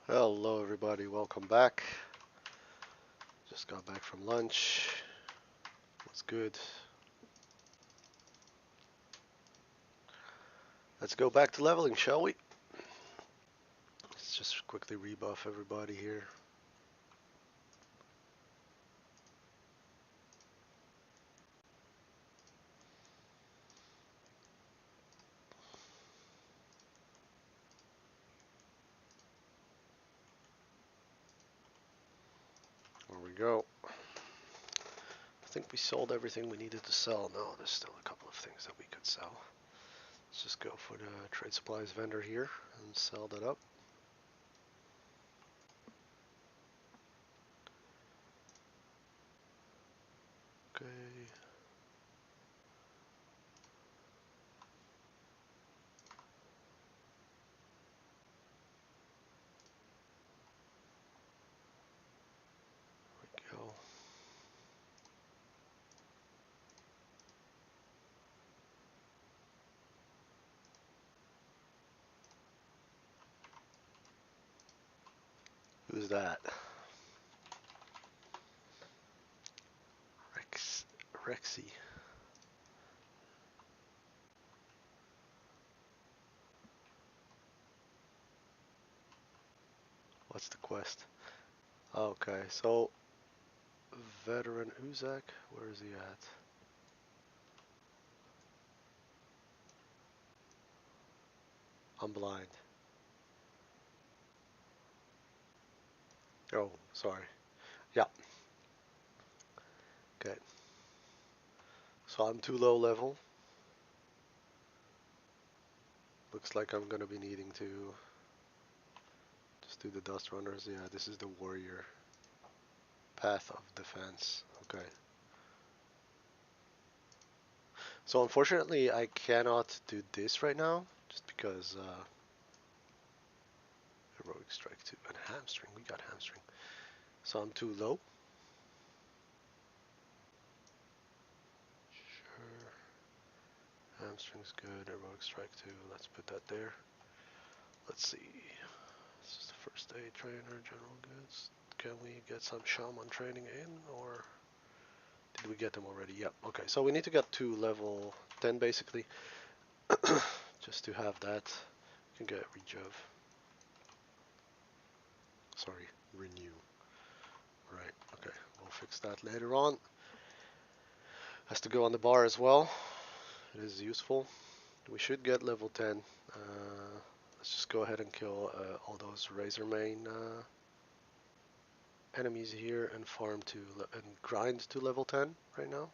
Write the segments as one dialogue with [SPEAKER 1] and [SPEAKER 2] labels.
[SPEAKER 1] Hello everybody, welcome back. Just got back from lunch. What's good? Let's go back to leveling, shall we? Let's just quickly rebuff everybody here. There we go. I think we sold everything we needed to sell. No, there's still a couple of things that we could sell. Let's just go for the trade supplies vendor here and sell that up. Okay. There we go. Who's that? Rexy. What's the quest? Okay, so veteran Uzak, where is he at? I'm blind. Oh, sorry. Yeah. Okay. So I'm too low level. Looks like I'm gonna be needing to just do the dust runners. Yeah, this is the warrior path of defense. Okay. So unfortunately I cannot do this right now just because heroic strike 2 and hamstring. We got hamstring. So I'm too low. Sure. Hamstring's good. Heroic strike 2. Let's put that there. Let's see. This is the first aid trainer, general goods. Can we get some shaman training in, or did we get them already? Yep. Okay, so we need to get to level 10 basically, just to have that. We can get rejuv. Sorry, renew. Right. Okay, we'll fix that later on. Has to go on the bar as well. It is useful. We should get level 10. Let's just go ahead and kill all those razor main enemies here and farm to and grind to level 10 right now.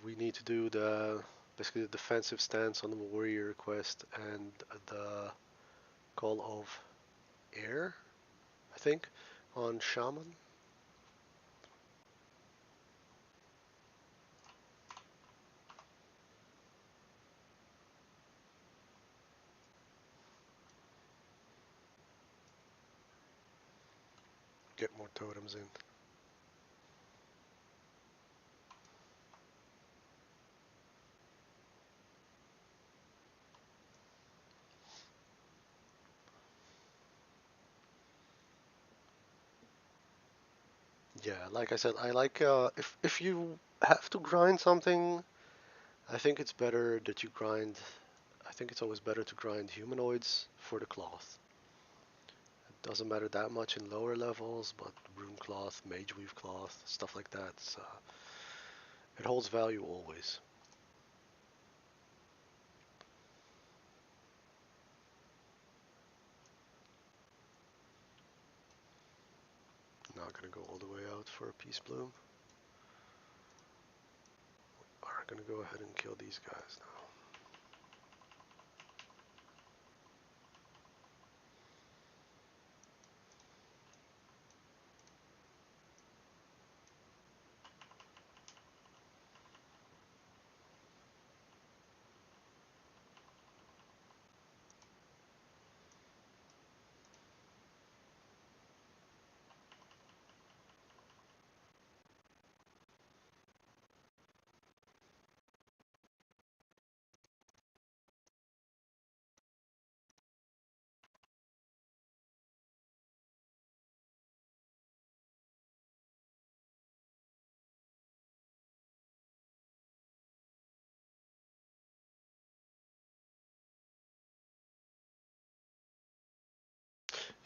[SPEAKER 1] We need to do the basically the defensive stance on the warrior quest and the call of air, I think, on shaman. Get more totems in. Yeah, like I said, I like if you have to grind something, I think it's better that you grind. I think it's always better to grind humanoids for the cloth. It doesn't matter that much in lower levels, but rune cloth, mage weave cloth, stuff like that, it holds value always. Not gonna go all the way out for a peace bloom. Are gonna go ahead and kill these guys now.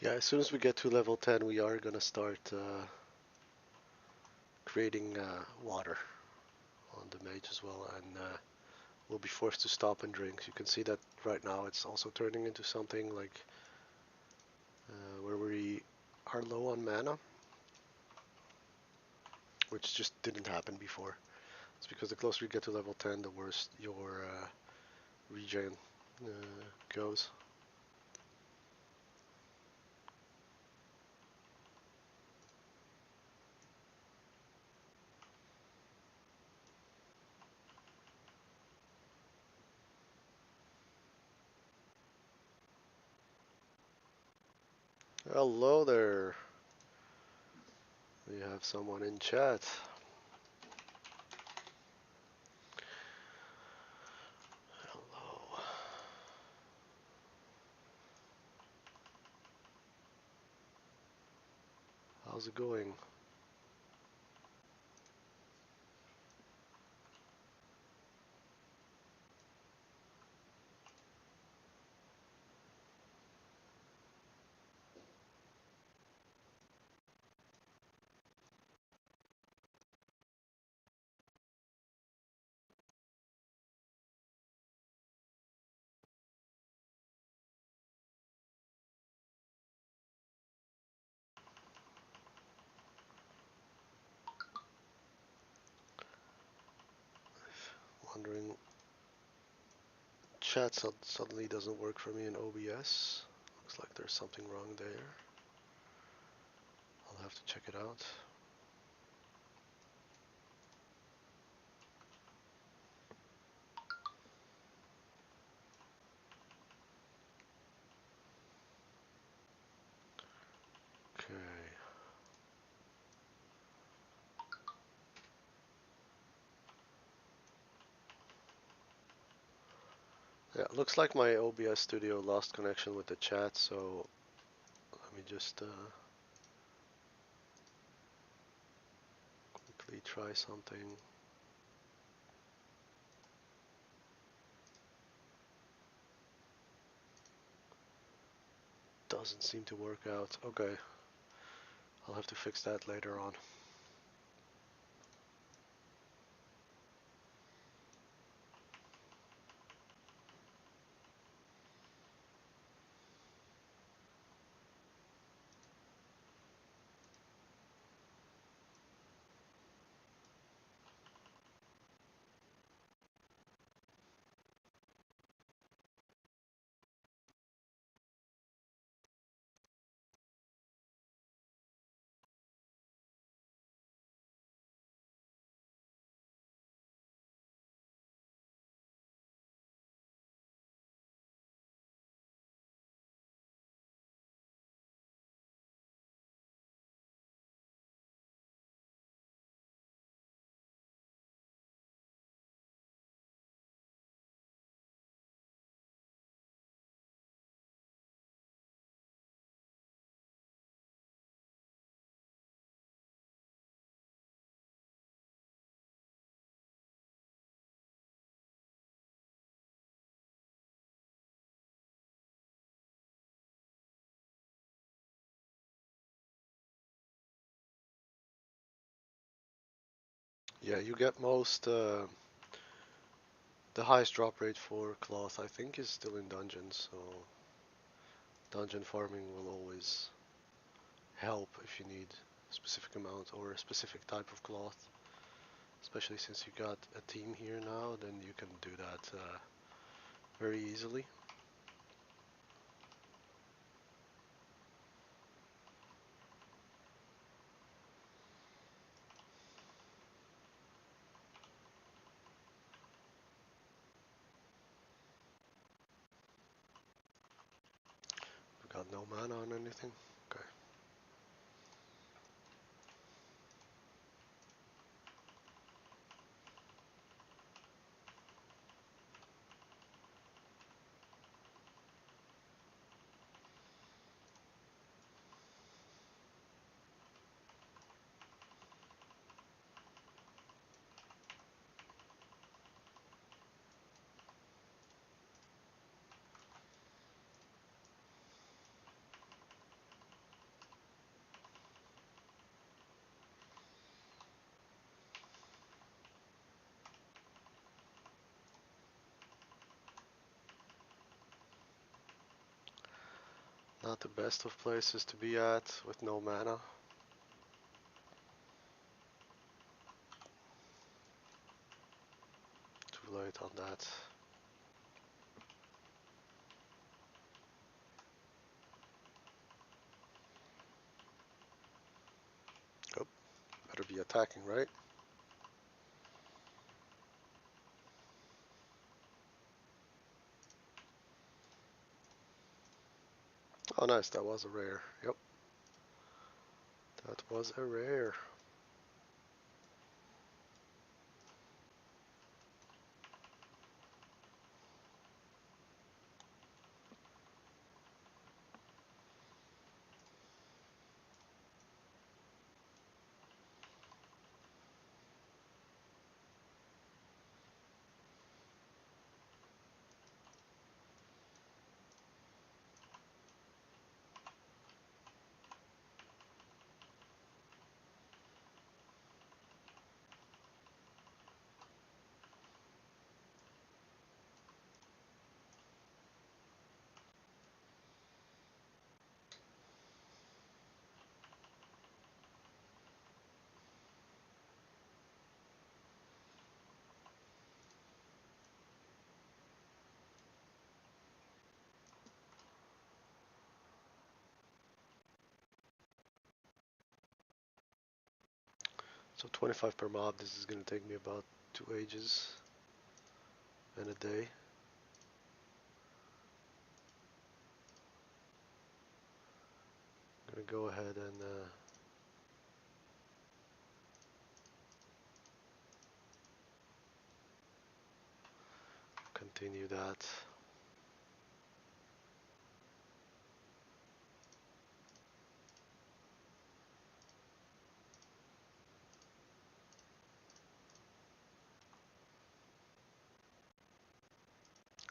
[SPEAKER 1] Yeah, as soon as we get to level 10, we are gonna start creating water on the mage as well, and we'll be forced to stop and drink. You can see that right now it's also turning into something like where we are low on mana, which just didn't happen before. It's because the closer you get to level 10, the worse your regen goes. Hello there. We have someone in chat. Hello. How's it going? Wondering. Chat suddenly doesn't work for me in OBS. Looks like there's something wrong there. I'll have to check it out. Okay. Yeah, looks like my OBS studio lost connection with the chat, so let me just quickly try something. Doesn't seem to work out. Okay, I'll have to fix that later on. Yeah, you get most the highest drop rate for cloth, I think, is still in dungeons, so dungeon farming will always help if you need a specific amount or a specific type of cloth. Especially since you got a team here now, then you can do that very easily. We got no mana on anything. Okay. Not the best of places to be at with no mana. Too late on that. Oh, better be attacking, right? Oh nice, that was a rare. Yep. That was a rare. So 25 per mob, this is gonna take me about 2 ages and a day. I'm gonna go ahead and continue that.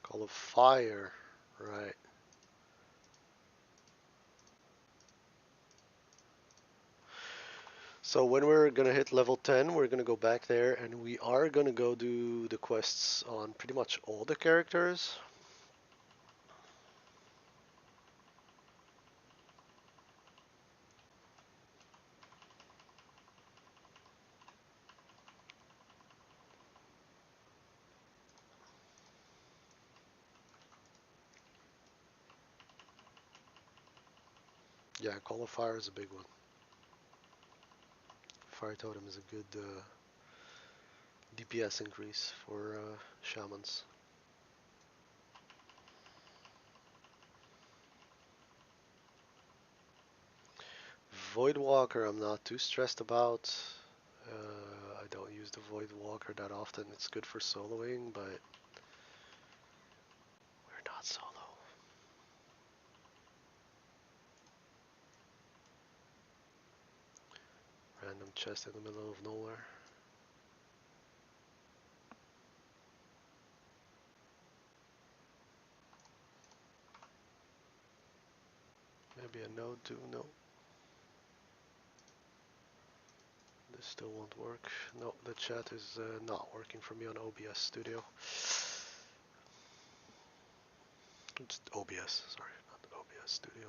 [SPEAKER 1] Call of Fire, right. So when we're gonna hit level 10, we're gonna go back there and we are gonna go do the quests on pretty much all the characters. Yeah, Call of Fire is a big one. Fire Totem is a good DPS increase for shamans. Voidwalker I'm not too stressed about. I don't use the Voidwalker that often. It's good for soloing, but we're not solo. Random chest in the middle of nowhere. Maybe a node too, no. This still won't work. No, the chat is not working for me on OBS Studio. It's OBS, sorry, not OBS Studio.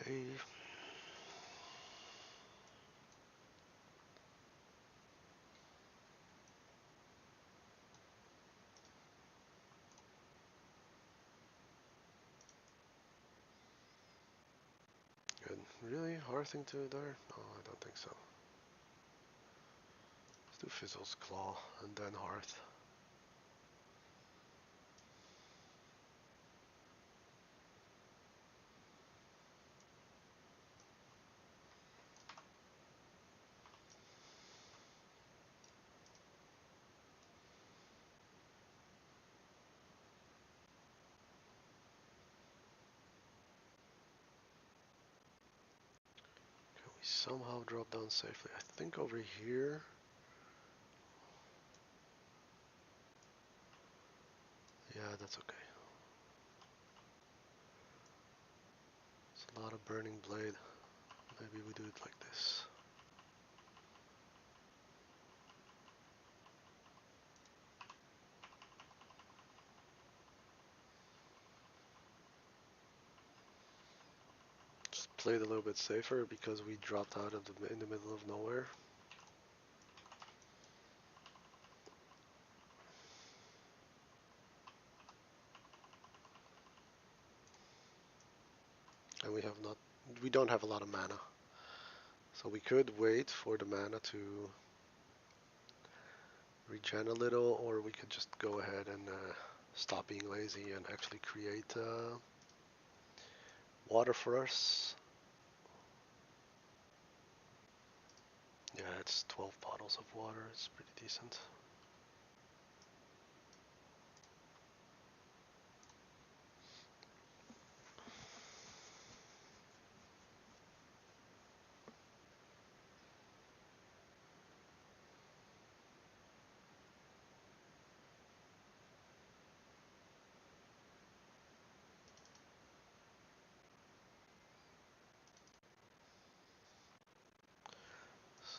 [SPEAKER 1] Okay. Good. Really? Hard thing to there? No, I don't think so. Let's do Fizzle's Claw and then Hearth. somehow drop down safely. I think over here. Yeah, that's okay. It's a lot of burning blade. Maybe we do it like this. Just play it a little bit safer because we dropped out of in the middle of nowhere. And we don't have a lot of mana. So we could wait for the mana to regen a little, or we could just go ahead and stop being lazy and actually create water for us. Yeah, it's 12 bottles of water. It's pretty decent.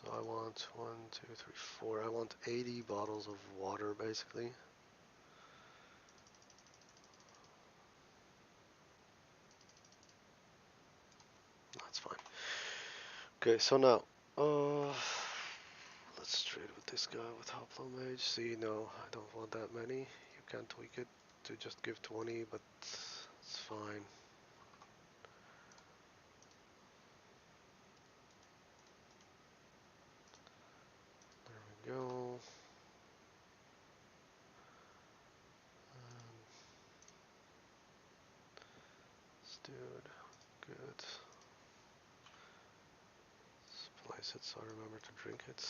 [SPEAKER 1] So I want 1, 2, 3, 4. I want 80 bottles of water basically. That's fine. Okay, so now, let's trade with this guy with Hoplo Mage. See, no, I don't want that many. You can tweak it to just give 20, but it's fine. There we go. Dude, good. Let's place it so I remember to drink it.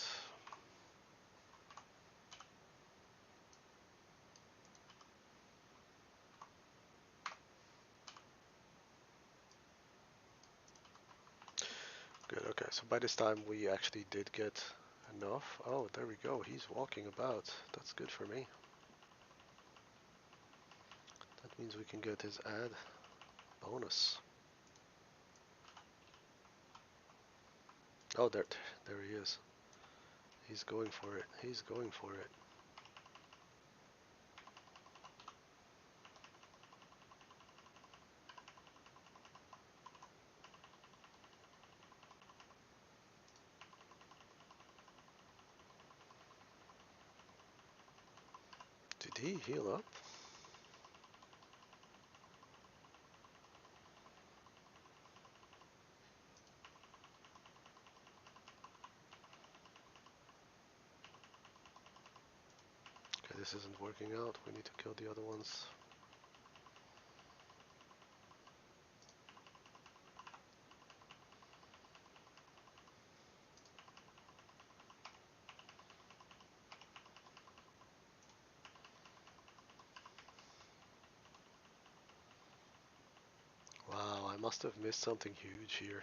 [SPEAKER 1] Good, okay, so by this time we actually did get enough. Oh, there we go, he's walking about. That's good for me. That means we can get his ad bonus. Oh, there he is. He's going for it. He's going for it. Did he heal up? Okay, this isn't working out. We need to kill the other ones. Wow, I must have missed something huge here.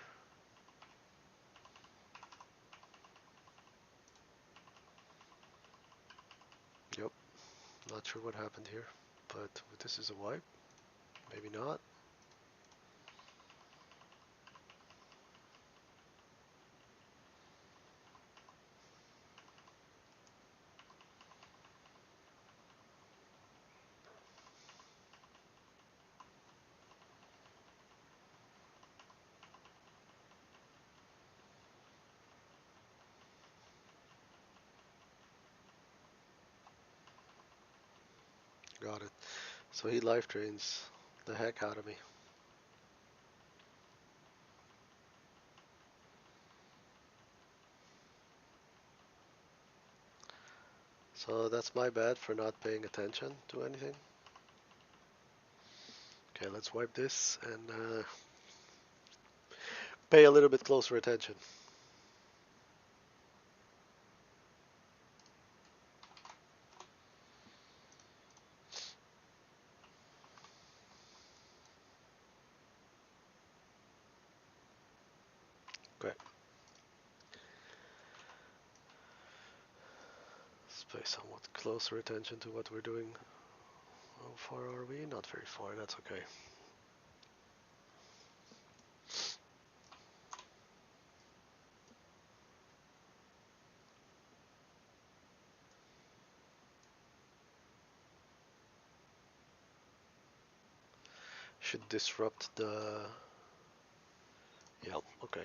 [SPEAKER 1] Yep, not sure what happened here, but this is a wipe. Maybe not. Got it. So he life drains the heck out of me. So that's my bad for not paying attention to anything. Okay, let's wipe this and pay a little bit closer attention. Okay. pay somewhat closer attention to what we're doing. How far are we? Not very far, that's okay. Should disrupt the... Yeah, okay.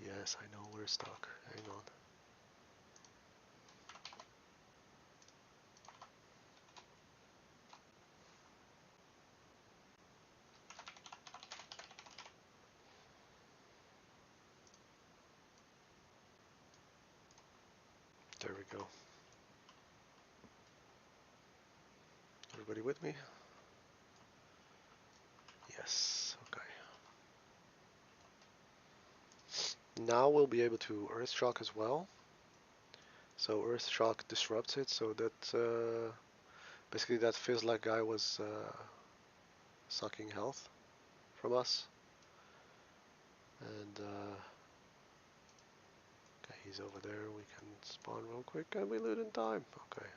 [SPEAKER 1] Yes, I know we're stuck. Hang on. There we go. Everybody with me? Yes, okay. Now we'll be able to Earth Shock as well. So Earth Shock disrupts it, so that basically that feels like guy was sucking health from us. And okay, he's over there. We can spawn real quick and we loot in time. Okay.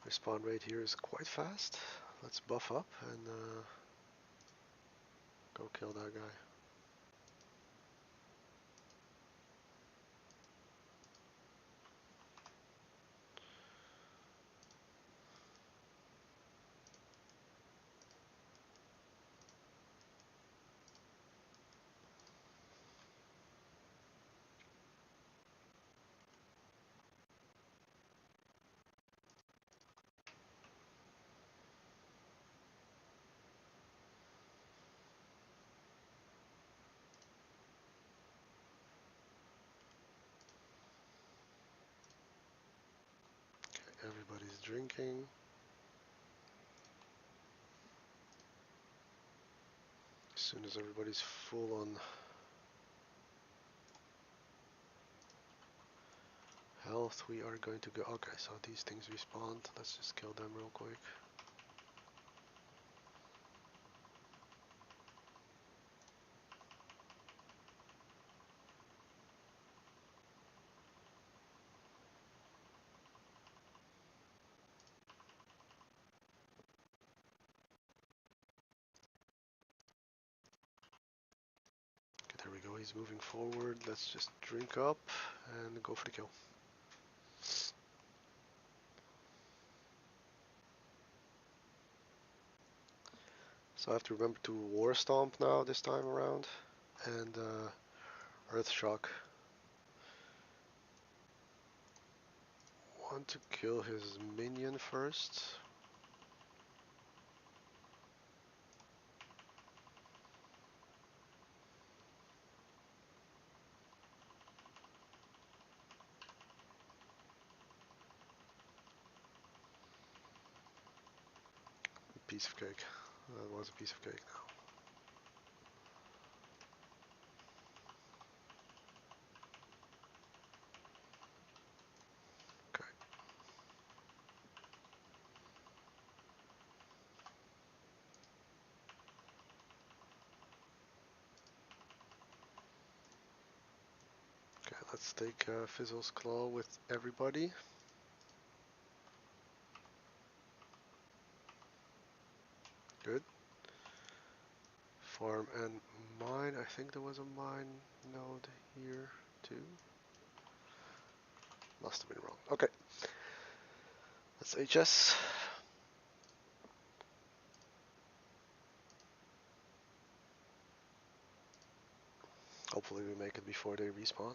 [SPEAKER 1] Respawn rate here is quite fast. Let's buff up and go kill that guy. Everybody's drinking. As soon as everybody's full on health, we are going to go. Okay, so these things respawned. Let's just kill them real quick. Okay, there we go. He's moving forward. Let's just drink up and go for the kill. So I have to remember to War Stomp now this time around. And Earth Shock. Want to kill his minion first. Piece of cake. That was a piece of cake now. Okay. Okay, let's take Fizzle's Claw with everybody. Good. Farm and mine. I think there was a mine node here too. Must have been wrong. Okay. Let's HS. Hopefully we make it before they respawn.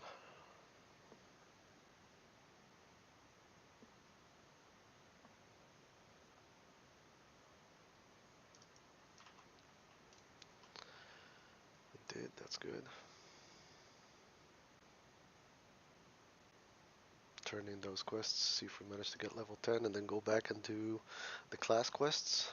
[SPEAKER 1] We did, that's good. Turn in those quests, see if we manage to get level 10 and then go back and do the class quests.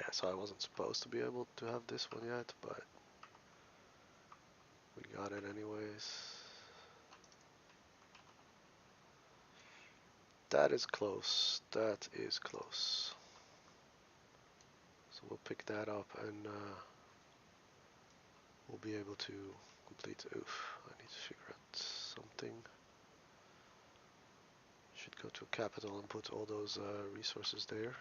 [SPEAKER 1] Yeah, so I wasn't supposed to be able to have this one yet, but we got it anyways. That is close. That is close. So we'll pick that up and we'll be able to complete. Oof, I need to figure out something. Should go to a capital and put all those resources there.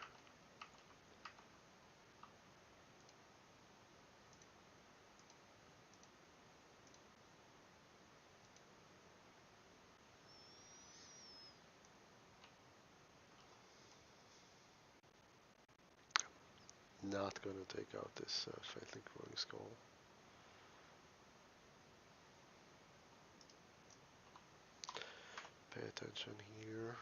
[SPEAKER 1] Not gonna take out this faintly growing skull. Pay attention here.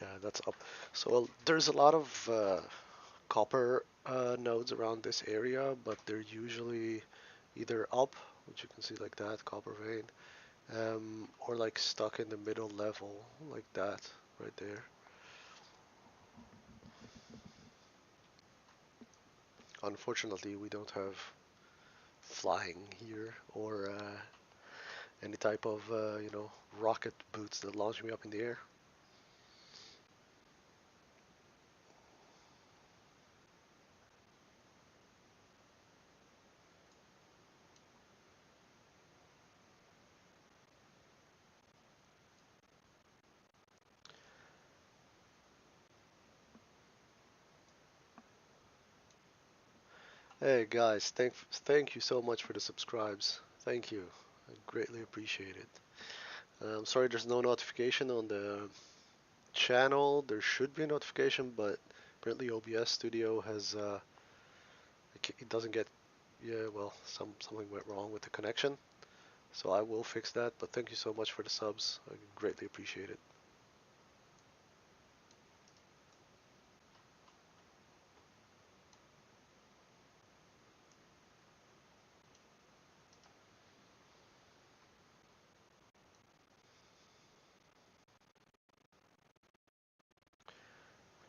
[SPEAKER 1] Yeah, that's up. So there's a lot of copper nodes around this area, but they're usually either up, which you can see like that, copper vein, or like stuck in the middle level, like that, right there. Unfortunately, we don't have flying here or any type of, rocket boots that launch me up in the air. Hey guys, thank you so much for the subscribes. Thank you. I greatly appreciate it. I'm sorry there's no notification on the channel. There should be a notification, but apparently OBS Studio has it doesn't get, yeah, well, something went wrong with the connection. So I will fix that, but thank you so much for the subs. I greatly appreciate it.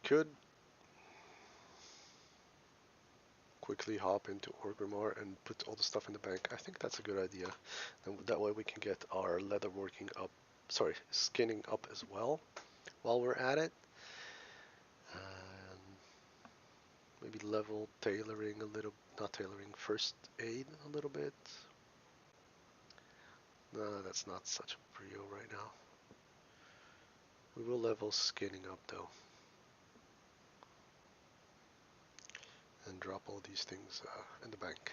[SPEAKER 1] Could quickly hop into Orgrimmar and put all the stuff in the bank. I think that's a good idea. And that way we can get our leather working up, sorry, skinning up as well while we're at it. And maybe level tailoring a little, not tailoring, first aid a little bit. No, that's not such a prio right now. We will level skinning up though. And drop all these things in the bank.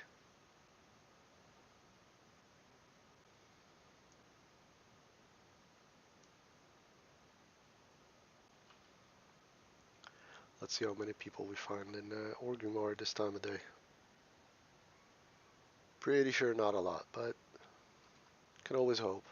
[SPEAKER 1] Let's see how many people we find in Orgrimmar this time of day. Pretty sure not a lot, but can always hope.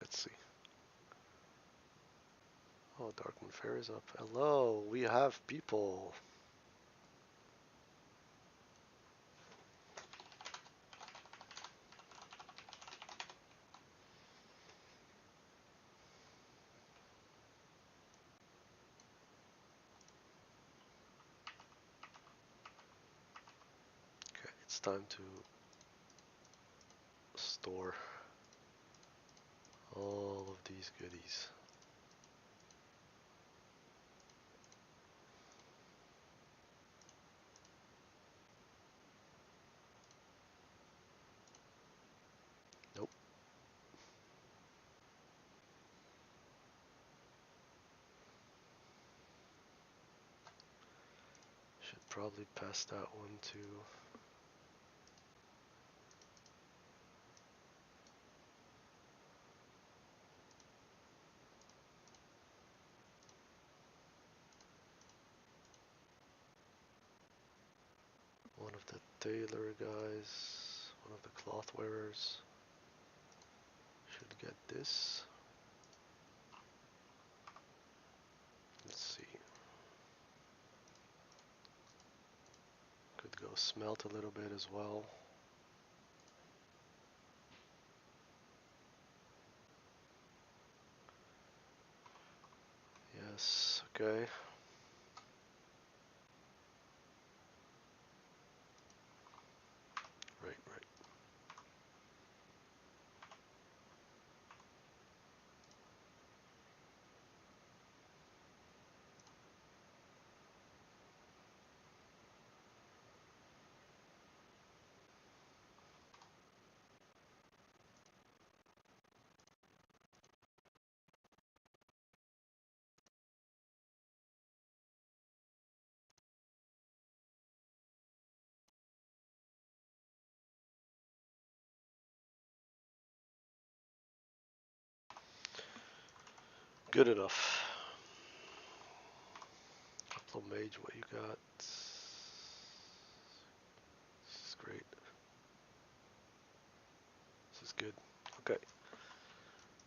[SPEAKER 1] Let's see. Oh, Darkmoon Fair is up. Hello, we have people. Okay, it's time to store all of these goodies. probably pass that one to one of the tailor guys, one of the cloth wearers. Should get this. Let's see. Could go smelt a little bit as well. Yes, okay. Right, right. Good enough. Couple of mage, what you got? This is great. This is good. Okay.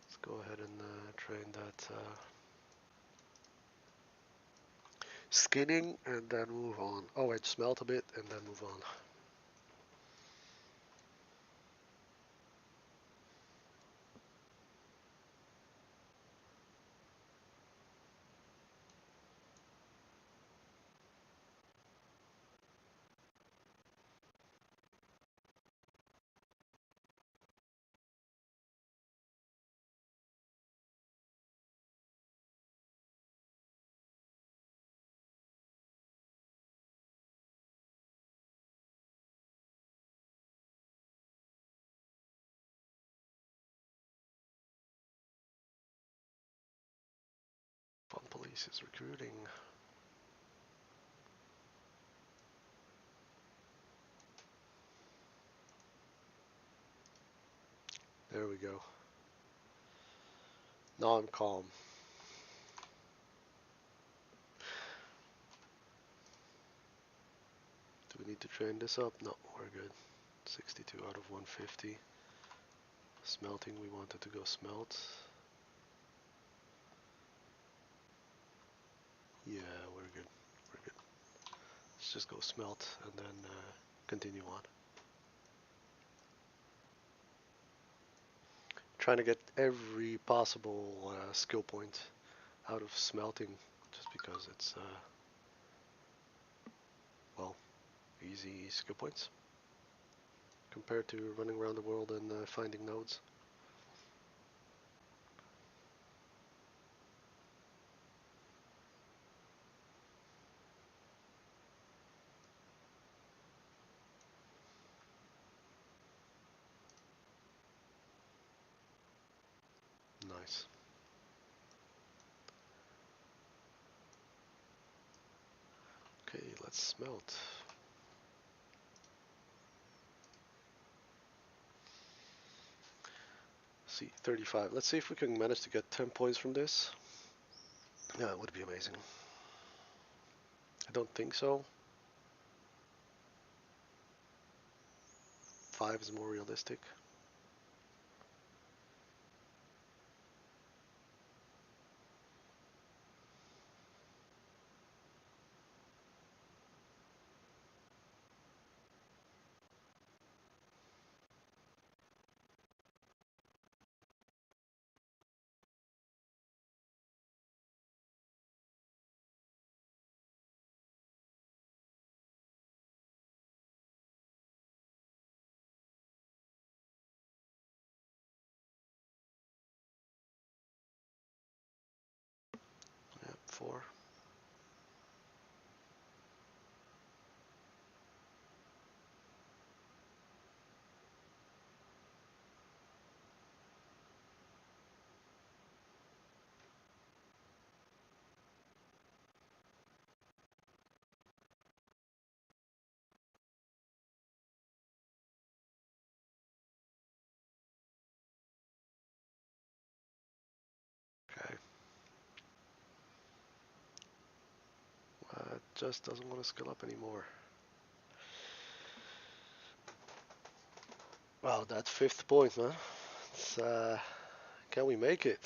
[SPEAKER 1] Let's go ahead and train that skinning and then move on. Oh wait, smelt a bit and then move on. Fun Police is recruiting. There we go. Now I'm calm. Do we need to train this up? No, we're good. 62 out of 150. Smelting, we wanted to go smelt. Yeah, we're good. We're good. Let's just go smelt and then continue on. Trying to get every possible skill point out of smelting just because it's, well, easy skill points compared to running around the world and finding nodes. Nice. Okay, let's smelt. See, 35. Let's see if we can manage to get 10 points from this. Yeah, it would be amazing. I don't think so. 5 is more realistic. Yep, 4. just doesn't want to skill up anymore. Wow, that 5th point, man. It's, can we make it?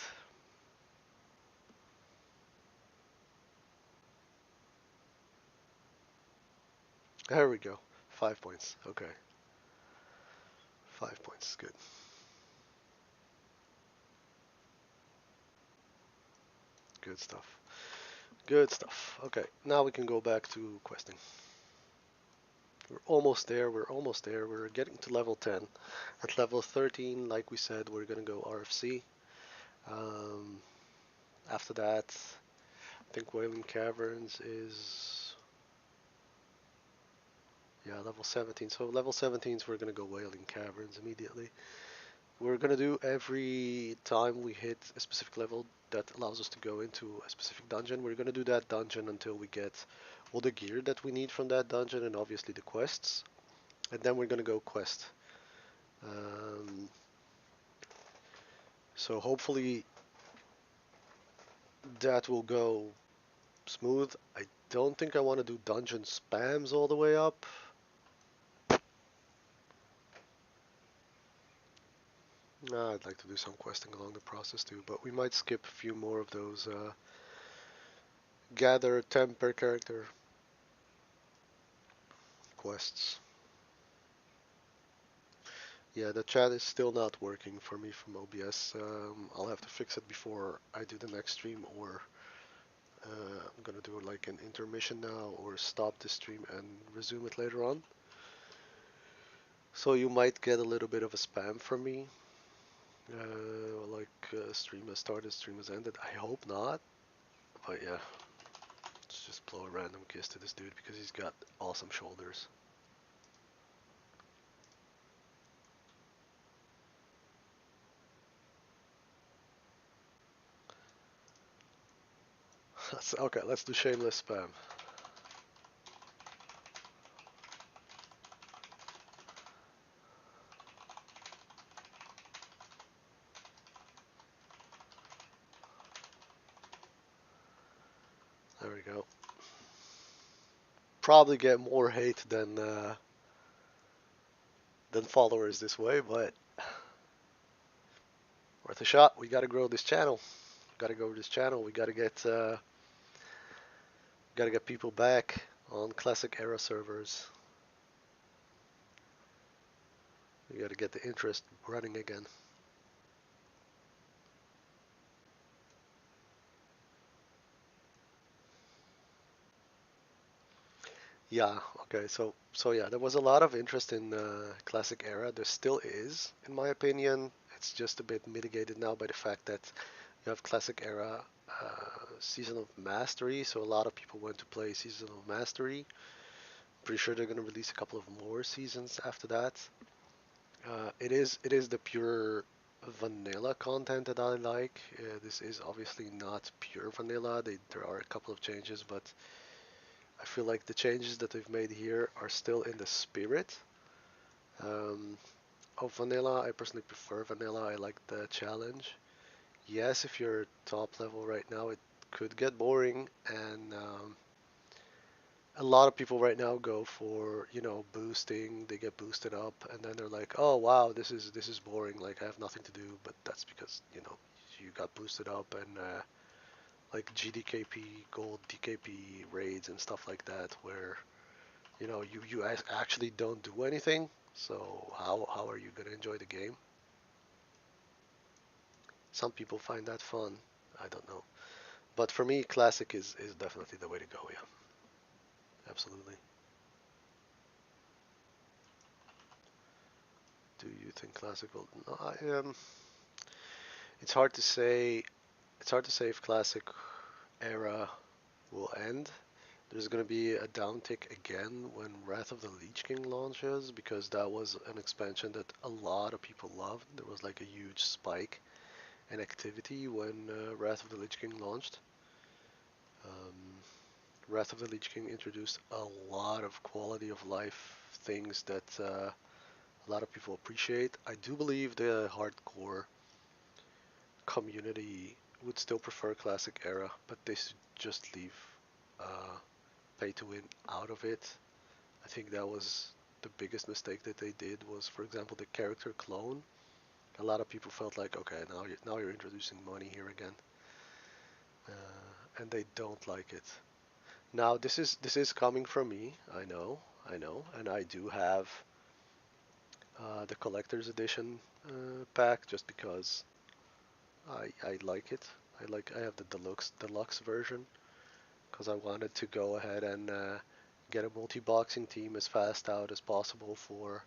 [SPEAKER 1] There we go. 5 points. Okay. 5 points is good. Good stuff. Good stuff. Okay, now we can go back to questing. We're almost there. We're almost there. We're getting to level 10. At level 13, like we said, we're going to go RFC. After that, I think Wailing Caverns is... yeah, level 17. So level 17s, we're going to go Wailing Caverns immediately. We're going to do every time we hit a specific level that allows us to go into a specific dungeon. We're going to do that dungeon until we get all the gear that we need from that dungeon and obviously the quests. And then we're going to go quest. So hopefully that will go smooth. I don't think I want to do dungeon spams all the way up. I'd like to do some questing along the process too, but we might skip a few more of those gather 10 per character quests. Yeah, the chat is still not working for me from OBS. I'll have to fix it before I do the next stream, or I'm gonna do like an intermission now, or stop the stream and resume it later on. So you might get a little bit of a spam from me. Stream has started, stream has ended. I hope not. But yeah, let's just blow a random kiss to this dude because he's got awesome shoulders. Okay, let's do shameless spam. There we go. Probably get more hate than followers this way, but worth a shot. We gotta grow this channel. Gotta grow this channel. We gotta get people back on classic era servers. We gotta get the interest running again. Yeah, okay, so yeah, there was a lot of interest in classic era. There still is, in my opinion. It's just a bit mitigated now by the fact that you have classic era Season of Mastery, so a lot of people went to play Season of Mastery. Pretty sure they're gonna release a couple of more seasons after that. It is the pure vanilla content that I like. This is obviously not pure vanilla. There are a couple of changes, but I feel like the changes that they've made here are still in the spirit of vanilla. I personally prefer vanilla. I like the challenge. Yes, if you're top level right now, it could get boring, and a lot of people right now go for, boosting. They get boosted up, and then they're like, oh wow, this is boring. Like I have nothing to do. But that's because you got boosted up, and like GDKP, gold DKP raids and stuff like that, where you actually don't do anything. So how are you gonna enjoy the game? Some people find that fun. I don't know. But for me, classic is definitely the way to go. Yeah, absolutely. Do you think classic will? No, it's hard to say. It's hard to say if classic era will end. There's going to be a downtick again when Wrath of the Lich King launches, because that was an expansion that a lot of people loved. There was like a huge spike in activity when Wrath of the Lich King launched. Wrath of the Lich King introduced a lot of quality of life things that a lot of people appreciate. I do believe the hardcore community would still prefer classic era, but they should just leave pay to win out of it. I think that was the biggest mistake that they did was, for example, the character clone. A lot of people felt like, okay, now you're introducing money here again, and they don't like it. Now this is coming from me. I know, and I do have the collector's edition pack just because I like it. I have the deluxe version because I wanted to go ahead and get a multi-boxing team as fast out as possible for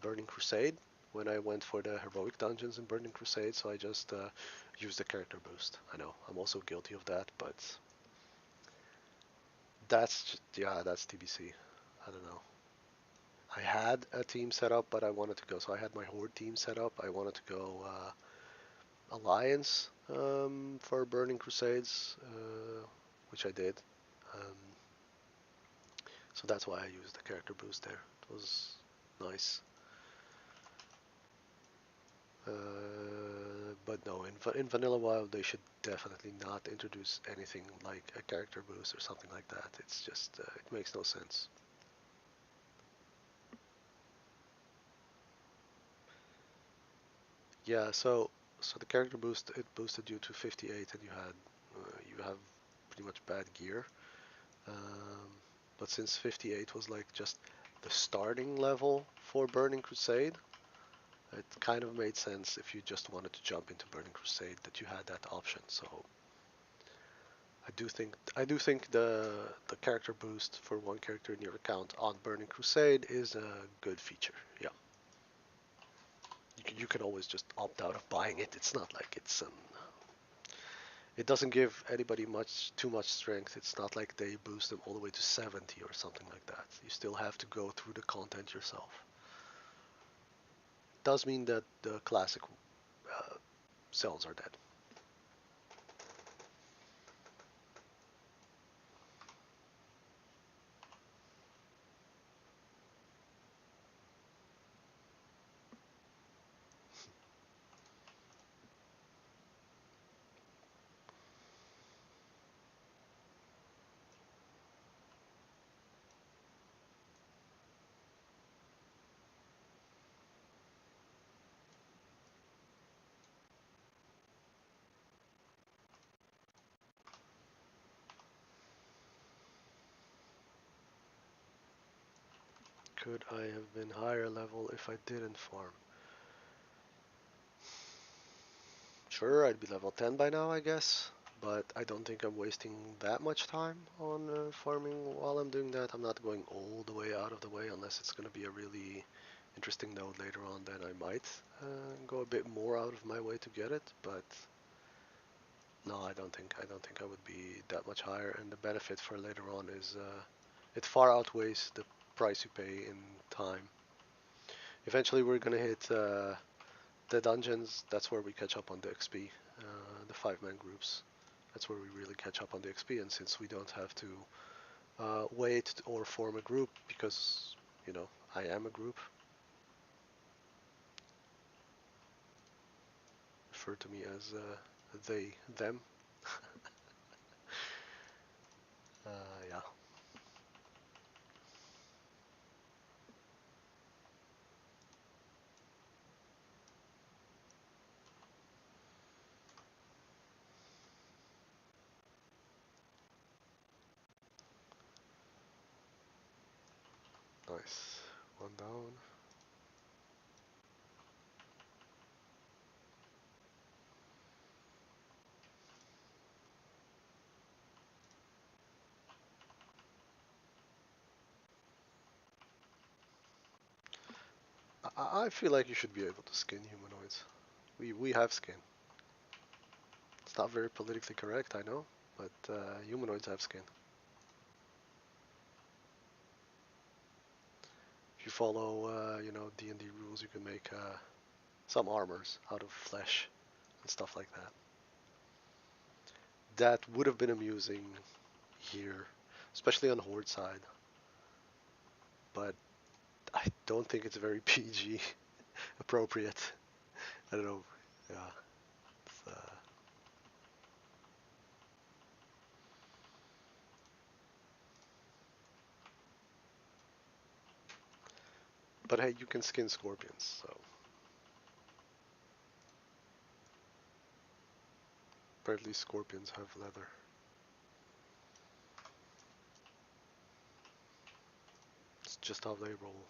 [SPEAKER 1] Burning Crusade when I went for the heroic dungeons in Burning Crusade. So I just used the character boost. I know I'm also guilty of that, but that's TBC. I don't know. I had a team set up, but I wanted to go. So I had my horde team set up. I wanted to go alliance for Burning Crusades, which I did. Um, so that's why I used the character boost there. It was nice. But no, in Vanilla Wild they should definitely not introduce anything like a character boost or something like that. It's just it makes no sense. Yeah, so the character boost it boosted you to 58, and you have pretty much bad gear. Um, but since 58 was like just the starting level for Burning Crusade, it kind of made sense if you just wanted to jump into Burning Crusade that you had that option. So I do think the character boost for one character in your account on Burning Crusade is a good feature. Yeah, you can always just opt out of buying it. It's not like it doesn't give anybody too much strength. It's not like they boost them all the way to 70 or something like that. You still have to go through the content yourself. Does mean that the classic cells are dead. Could I have been higher level if I didn't farm? Sure, I'd be level 10 by now, I guess. But I don't think I'm wasting that much time on farming while I'm doing that. I'm not going all the way out of the way unless it's going to be a really interesting node later on. Then I might go a bit more out of my way to get it. But no, I don't think I would be that much higher. And the benefit for later on is it far outweighs the price you pay in time. Eventually, we're gonna hit the dungeons. That's where we catch up on the XP. The 5-man groups. That's where we really catch up on the XP. And since we don't have to wait or form a group, because I am a group. Refer to me as they, them. Yeah, nice. One down. I feel like you should be able to skin humanoids. We have skin. It's not very politically correct, I know, but humanoids have skin. If you follow, D&D rules, you can make some armors out of flesh and stuff like that. That would have been amusing here, especially on Horde side, but I don't think it's very PG appropriate. I don't know. Yeah, it's, But hey, you can skin scorpions, so apparently scorpions have leather. It's just how they roll.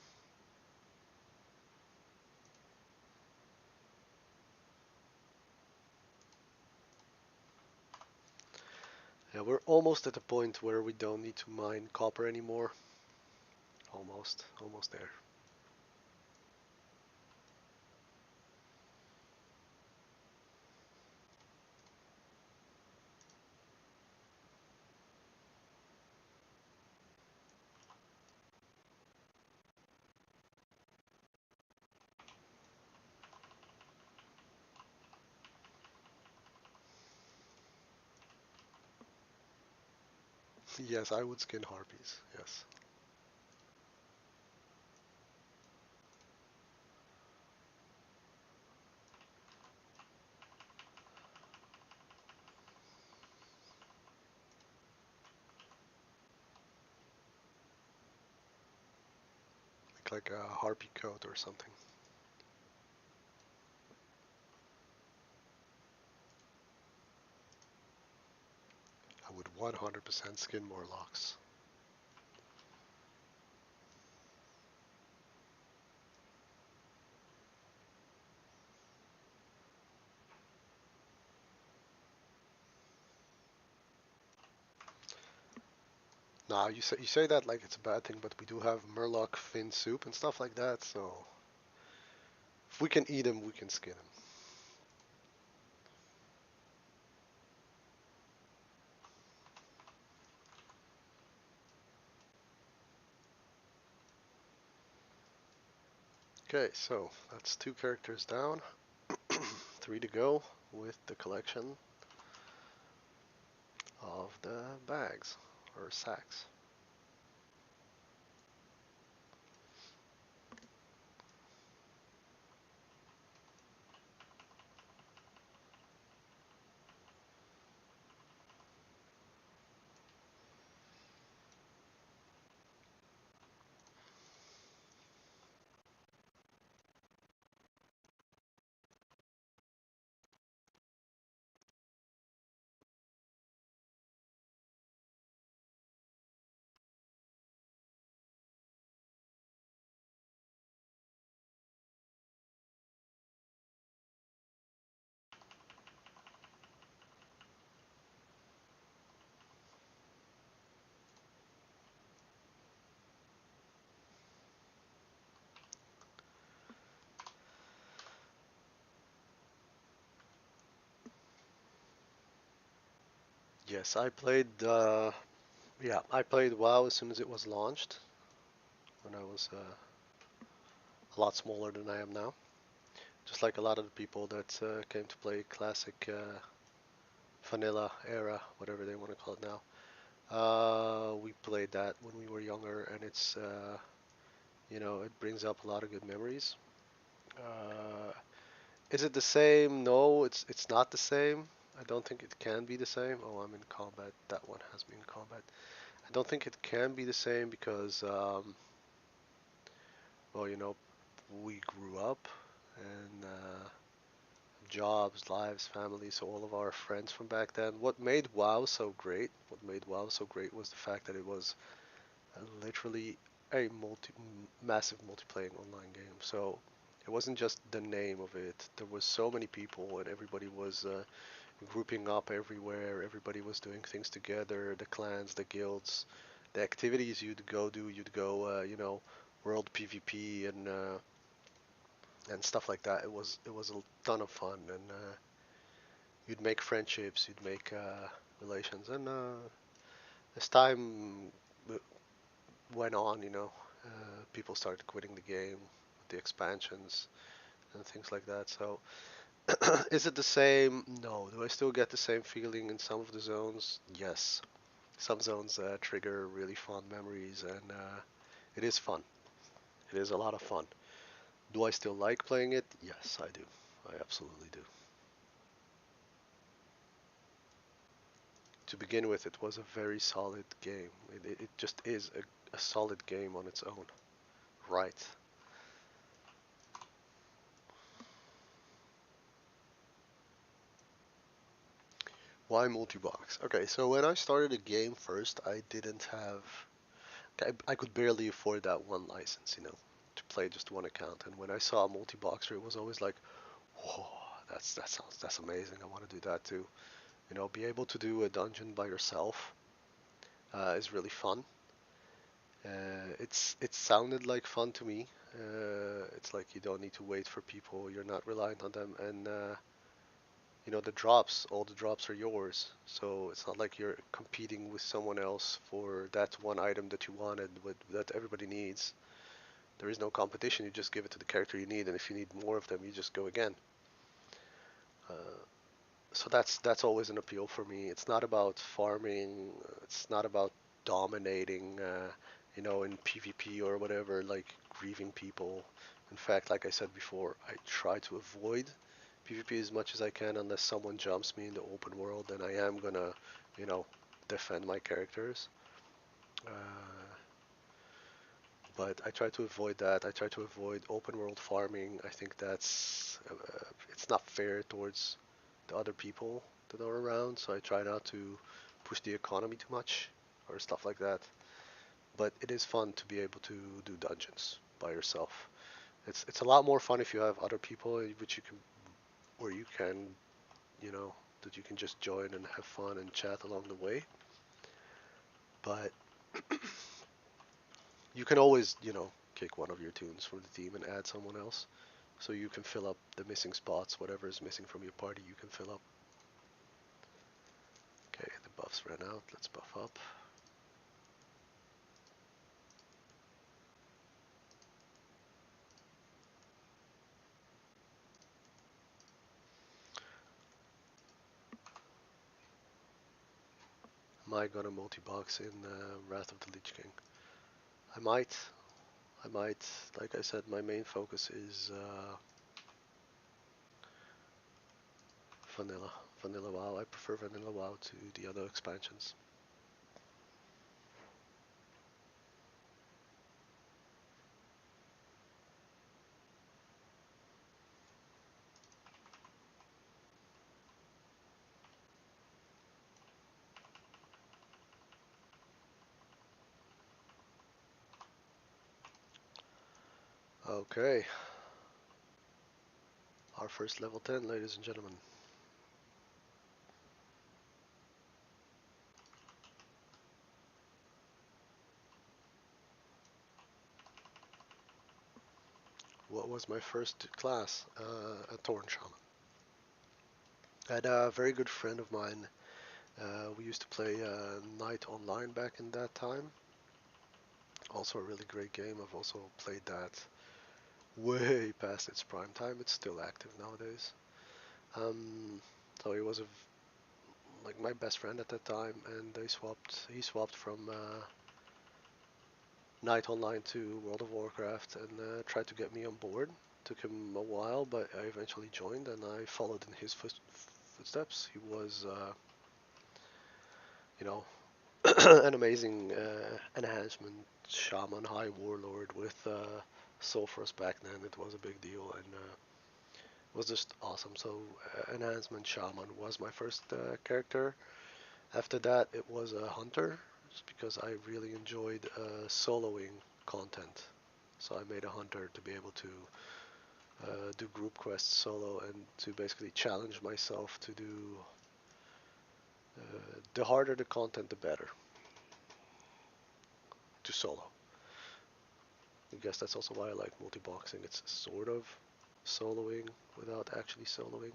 [SPEAKER 1] Yeah, we're almost at the point where we don't need to mine copper anymore. Almost there. Yes, I would skin harpies. Yes. Like a harpy coat or something. I would 100% skin more locks. Now you say that like it's a bad thing, but we do have murloc fin soup and stuff like that. So if we can eat them, we can skin them. Okay, so that's 2 characters down, 3 to go with the collection of the bags or sacks. Yes, I played. Yeah, I played WoW as soon as it was launched when I was a lot smaller than I am now. Just like a lot of the people that came to play classic vanilla era, whatever they want to call it now. We played that when we were younger, and it's it brings up a lot of good memories. Uh, is it the same? No, it's not the same. I don't think it can be the same. Oh, I'm in combat. That one has me in combat. I don't think it can be the same because, well, we grew up and jobs, lives, families, so all of our friends from back then. What made WoW so great was the fact that it was literally a massive multiplayer online game. So it wasn't just the name of it. There was so many people, and everybody was grouping up everywhere. Everybody was doing things together. The clans, the guilds, the activities you'd go do. You'd go, world PvP and stuff like that. It was a ton of fun, and you'd make friendships. You'd make relations, and as time went on, people started quitting the game with the expansions and things like that. So, is it the same? No. Do I still get the same feeling in some of the zones? Yes. Some zones trigger really fond memories, and it is fun. It is a lot of fun. Do I still like playing it? Yes, I do. I absolutely do. To begin with, it was a very solid game. It just is a solid game on its own. Right. Why multi-box? Okay, so when I started the game first, I didn't have. I could barely afford that one license, to play just one account. And when I saw a multi-boxer, it was always like, whoa, that's amazing. I want to do that too. Be able to do a dungeon by yourself is really fun. It sounded like fun to me. It's like you don't need to wait for people. You're not reliant on them, and all the drops are yours. So it's not like you're competing with someone else for that one item that you wanted, that everybody needs. There is no competition. You just give it to the character you need, and if you need more of them, you just go again. Uh, so that's always an appeal for me. It's not about farming. It's not about dominating, in PvP or whatever, like grieving people. In fact, like I said before, I try to avoid PvP as much as I can unless someone jumps me in the open world, then I am gonna, you know, defend my characters. Uh, but I try to avoid that. I try to avoid open world farming. I think it's not fair towards the other people that are around, so I try not to push the economy too much or stuff like that. But it is fun to be able to do dungeons by yourself. It's a lot more fun if you have other people which you can where you can, you know, that you can just join and have fun and chat along the way. But you can always, kick one of your tunes from the team and add someone else. So you can fill up the missing spots, whatever is missing from your party, you can fill up. Okay, the buffs ran out. Let's buff up. Am I gonna multi-box in Wrath of the Lich King? I might. I might. Like I said, my main focus is vanilla. Vanilla WoW. I prefer vanilla WoW to the other expansions. Okay. Our first level 10, ladies and gentlemen. What was my first class? A Thorn Shaman. I had a very good friend of mine. We used to play Night Online back in that time. Also a really great game. I've also played that way past its prime time. It's still active nowadays. So he was like my best friend at that time, and He swapped from Night Online to World of Warcraft, and tried to get me on board. Took him a while, but I eventually joined, and I followed in his footsteps. He was, you know, an amazing enhancement shaman, high warlord with Sulfurous back then. It was a big deal, and it was just awesome. So, enhancement shaman was my first character. After that, it was a hunter, just because I really enjoyed soloing content. So I made a hunter to be able to do group quests solo and to basically challenge myself to do the harder the content, the better to solo. I guess that's also why I like multiboxing. It's sort of soloing without actually soloing.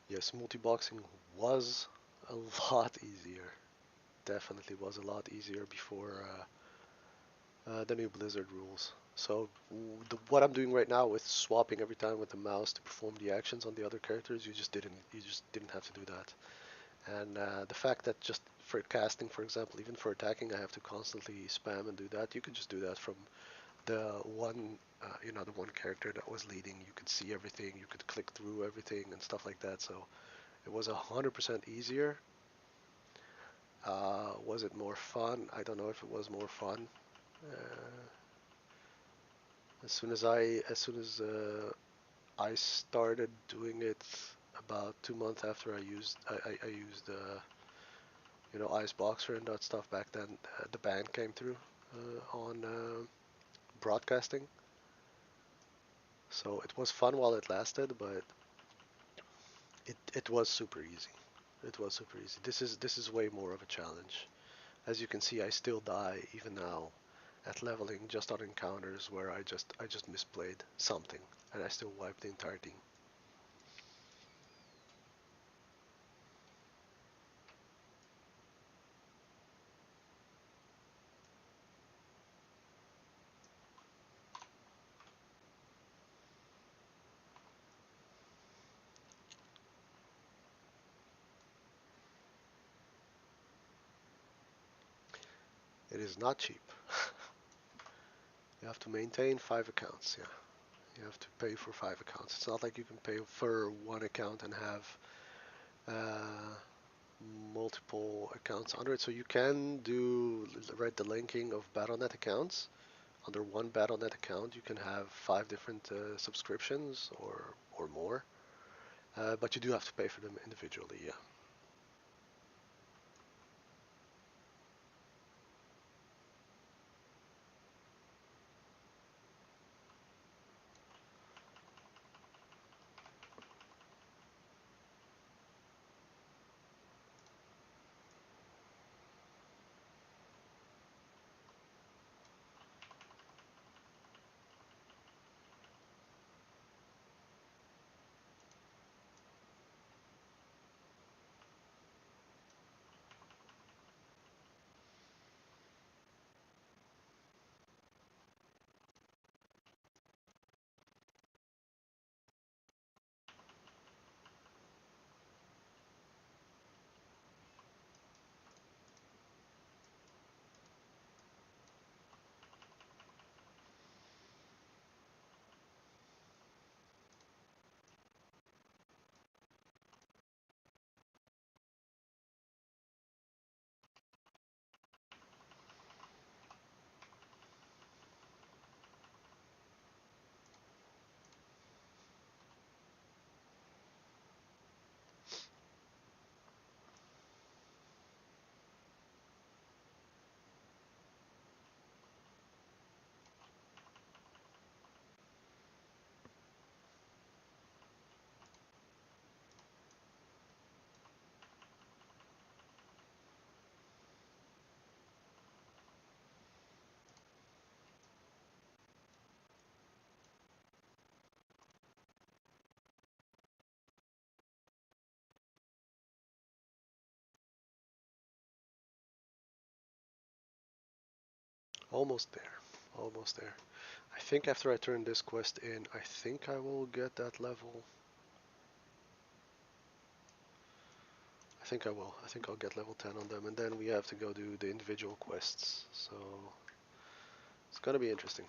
[SPEAKER 1] Yes, multiboxing was a lot easier. Definitely was a lot easier before the new Blizzard rules. So what I'm doing right now with swapping every time with the mouse to perform the actions on the other characters, you just didn't have to do that. And the fact that just for casting, for example, even for attacking, I have to constantly spam and do that. You could just do that from the the one character that was leading. You could see everything, you could click through everything and stuff like that. So it was 100% easier. Was it more fun? I don't know if it was more fun. Uh, As soon as I started doing it about 2 months after I used Ice Boxer and that stuff back then. The ban came through on broadcasting, so it was fun while it lasted, but it was super easy. It was super easy. This is way more of a challenge. As you can see, I still die even now at leveling just on encounters where I just misplayed something and I still wipe the entire team. It is not cheap. You have to maintain 5 accounts. Yeah, you have to pay for 5 accounts. It's not like you can pay for one account and have uh, multiple accounts under it. So you can do the linking of Battle.net accounts. Under one Battle.net account, you can have 5 different subscriptions or more, but you do have to pay for them individually. Yeah. Almost there. Almost there. I think after I turn this quest in, I think I will get that level. I think I will. I think I'll get level 10 on them, and then we have to go do the individual quests. So it's gonna be interesting.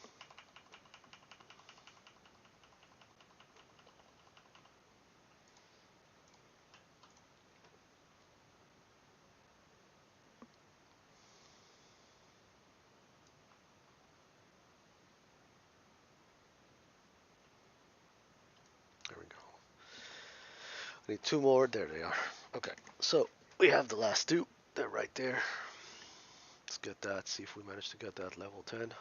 [SPEAKER 1] There we go. I need 2 more. There they are. Okay, so we have the last 2. They're right there. Let's get that. See if we manage to get that level 10.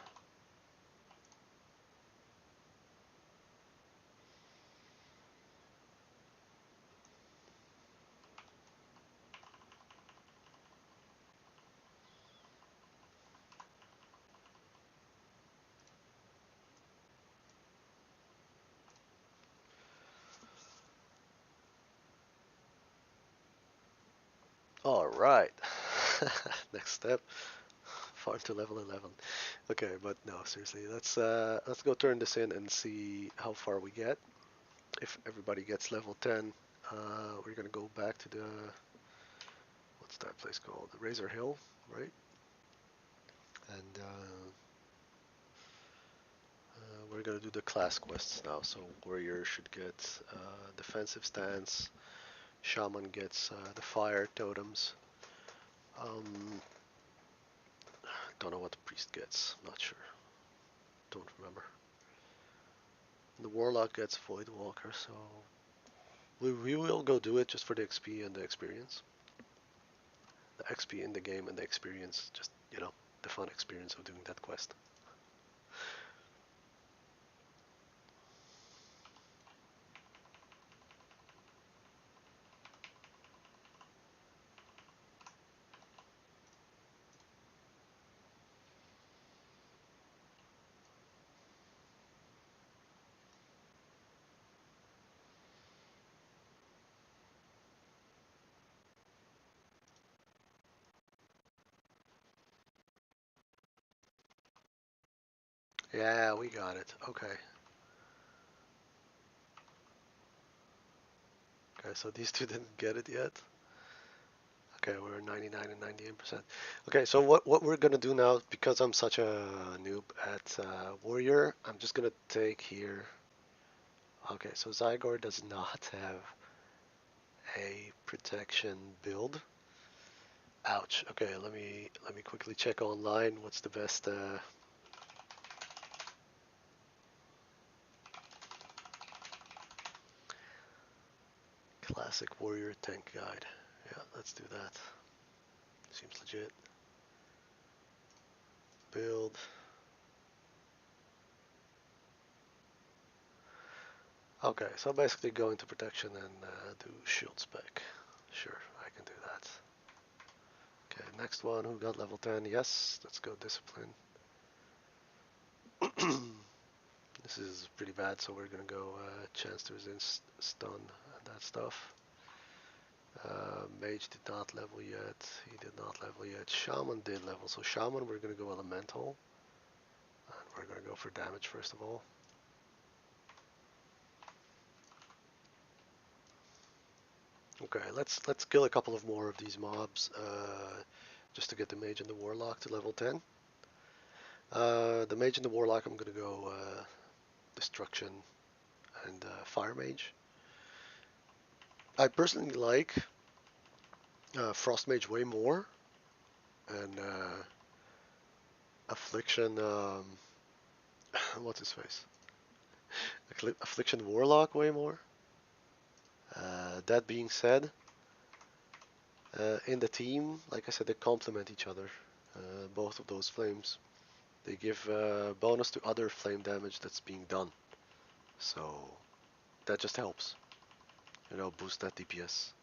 [SPEAKER 1] All right. Next step. Farm to level 11. Okay, but no, seriously, let's go turn this in and see how far we get. If everybody gets level 10, we're gonna go back to the what's that place called? The Razor Hill, right? And we're gonna do the class quests now. So warrior should get defensive stance. Shaman gets the fire totems. Um, don't know what the priest gets. Not sure. Don't remember. The Warlock gets Void Walker, so we will go do it just for the XP and the experience. The XP in the game and the experience, just, you know, the fun experience of doing that quest. Yeah, we got it. Okay. Okay, so these two didn't get it yet. Okay, we're 99 and 98%. Okay, so what we're gonna do now, because I'm such a noob at Warrior, I'm just gonna take here. Okay, so Zygor does not have a protection build. Ouch. Okay, let me quickly check online. What's the best? Classic Warrior tank guide. Yeah, let's do that. Seems legit. Build. Okay, so basically go into protection and do shield spec. Sure, I can do that. Okay, next one, who got level 10? Yes, let's go discipline. This is pretty bad, so we're gonna go chance to resist stun and that stuff. Mage did not level yet. He did not level yet. Shaman did level. So Shaman, we're gonna go elemental, and we're gonna go for damage first of all. Okay, let's kill a couple of more of these mobs, just to get the mage and the warlock to level 10. The mage and the warlock, I'm gonna go destruction and fire mage. I personally like frost mage way more, and affliction. What's his face? Affliction warlock way more. That being said, in the team, like I said, they complement each other. Both of those flames, they give bonus to other flame damage that's being done. So that just helps, you know, boost that DPS.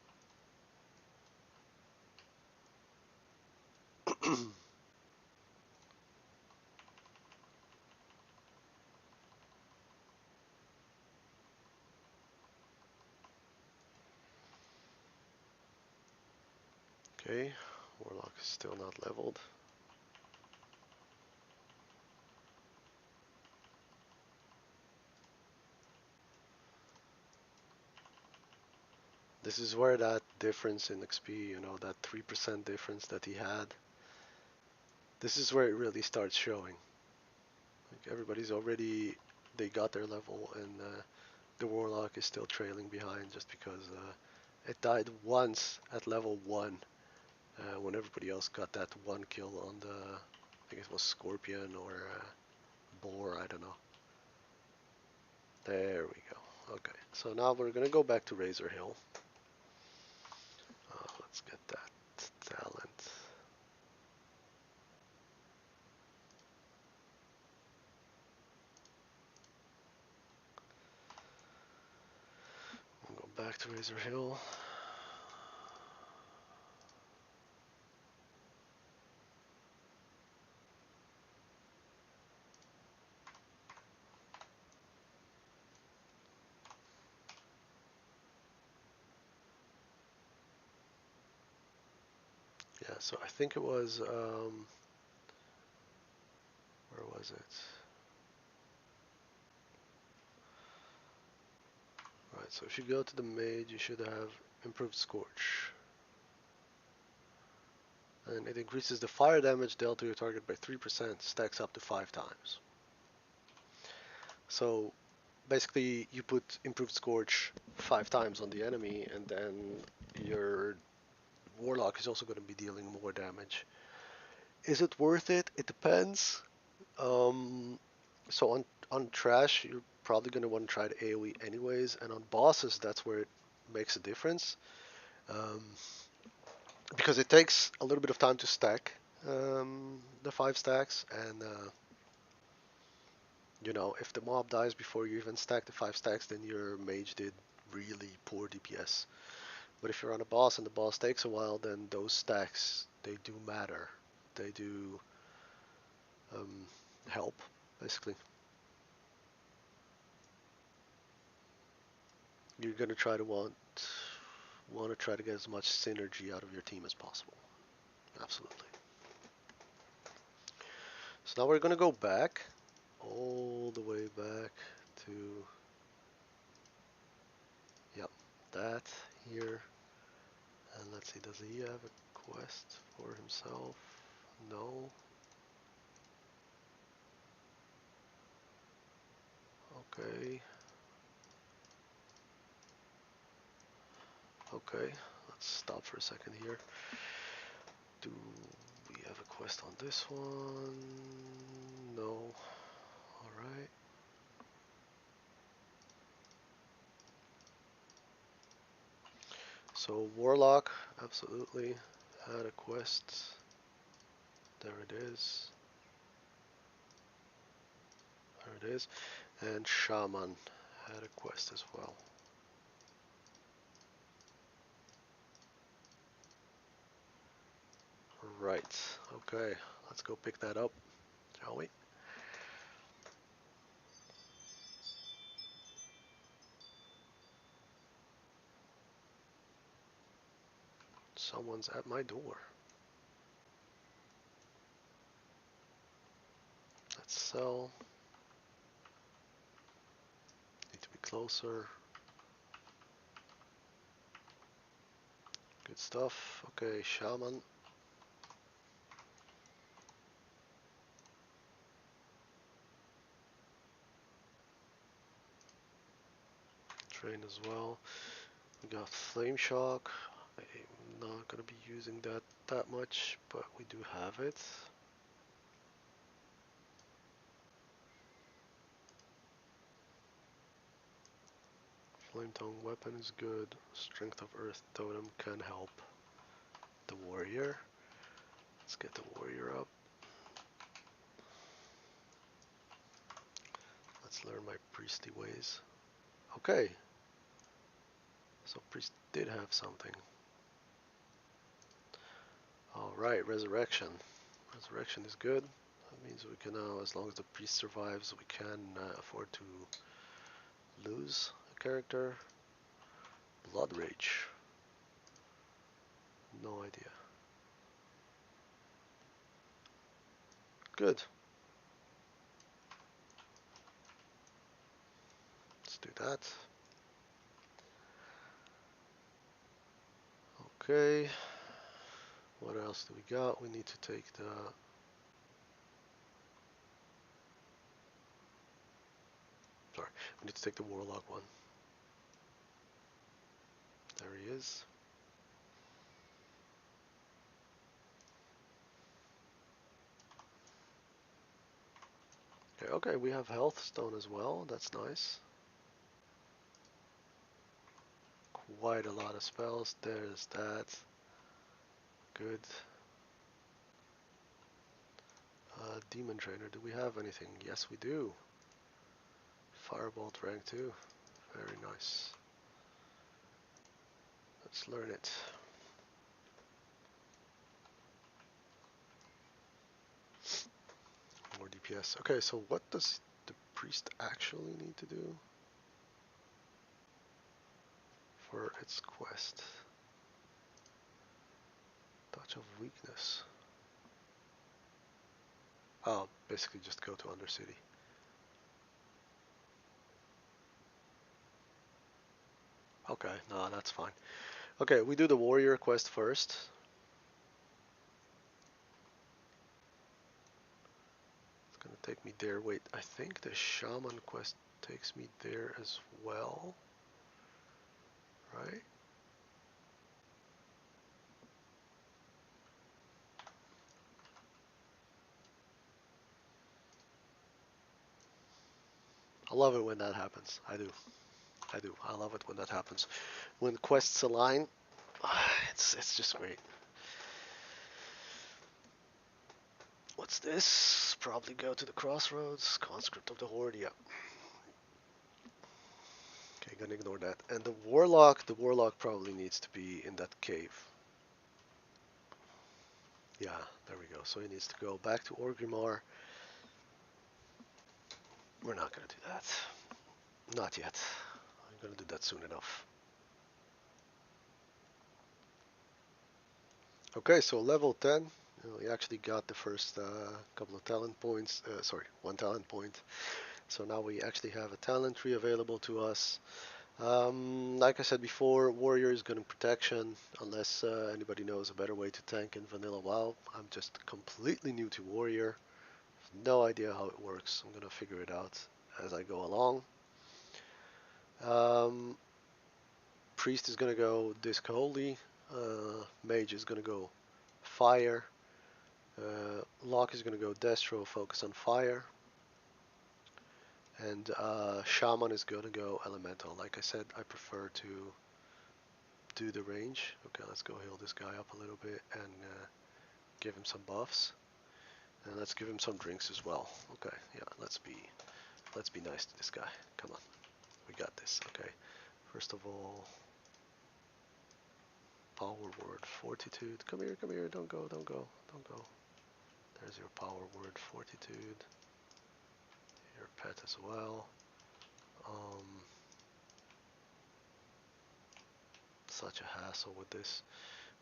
[SPEAKER 1] Okay, warlock is still not leveled. This is where that difference in XP, you know, that 3% difference that he had, this is where it really starts showing. Like everybody's already, they got their level, and the warlock is still trailing behind just because it died once at level 1 when everybody else got that one kill on the, I think it was Scorpion or Boar, I don't know. There we go. Okay, so now we're gonna go back to Razor Hill. Let's get that talent. We'll go back to Razor Hill. Yeah, so I think it was, where was it? Right, so if you go to the mage, you should have improved Scorch. And it increases the fire damage dealt to your target by 3%, stacks up to 5 times. So basically you put improved Scorch 5 times on the enemy, and then your warlock is also going to be dealing more damage. Is it worth it? It depends. So on trash, you're probably going to want to try the AoE anyways, and on bosses, that's where it makes a difference. Um, because it takes a little bit of time to stack the 5 stacks, and you know, if the mob dies before you even stack the 5 stacks, then your mage did really poor DPS. But if you're on a boss and the boss takes a while, then those stacks, they do matter. They do help, basically. You're gonna try to want to try to get as much synergy out of your team as possible. Absolutely. So now we're gonna go back, all the way back to, yep, that here. And let's see, does he have a quest for himself? No. Okay. Okay. Let's stop for a second here. Do we have a quest on this one? No. Alright. So Warlock, absolutely. Had a quest. There it is. There it is. And Shaman had a quest as well. Right. Okay. Let's go pick that up, shall we? Someone's at my door. Let's sell. Need to be closer. Good stuff. Okay, Shaman. Train as well. We got Flame Shock. I'm not gonna be using that much, but we do have it. Flame Tongue weapon is good. Strength of Earth Totem can help the warrior. Let's get the warrior up. Let's learn my priesty ways. Okay. So priest did have something. Alright, resurrection. Resurrection is good. That means we can now, as long as the priest survives, we can afford to lose a character. Blood Rage. No idea. Good. Let's do that. Okay. What else do we got? We need to take the... Sorry. We need to take the Warlock one. There he is. Okay, okay, we have Health Stone as well. That's nice. Quite a lot of spells. There's that. Good. Demon Trainer, do we have anything? Yes, we do. Firebolt rank 2. Very nice. Let's learn it. More DPS. Okay, so what does the priest actually need to do for its quest? Touch of weakness. Oh, basically just go to Undercity. Okay, no, that's fine. Okay, we do the warrior quest first. It's gonna take me there. Wait, I think the shaman quest takes me there as well. Right? I love it when that happens. I do. I do. I love it when that happens. When quests align, it's just great. What's this? Probably go to the crossroads. Conscript of the Horde. Yeah. Okay, gonna ignore that. And the warlock probably needs to be in that cave. Yeah, there we go. So he needs to go back to Orgrimmar. We're not gonna do that. Not yet. I'm gonna do that soon enough. Okay, so level 10. We actually got the first couple of talent points. Sorry, 1 talent point. So now we actually have a talent tree available to us. Like I said before, warrior is good in protection, unless anybody knows a better way to tank in vanilla WoW. I'm just completely new to warrior. No idea how it works. I'm gonna figure it out as I go along. Priest is gonna go Disc Holy. Mage is gonna go Fire. Locke is gonna go Destro, focus on Fire. And Shaman is gonna go Elemental. Like I said, I prefer to do the range. Okay, let's go heal this guy up a little bit and give him some buffs. And let's give him some drinks as well. Okay, yeah, let's be nice to this guy. Come on, we got this. Okay, first of all, power word, fortitude. Come here, don't go, don't go, don't go. There's your power word, fortitude. Your pet as well. Such a hassle with this.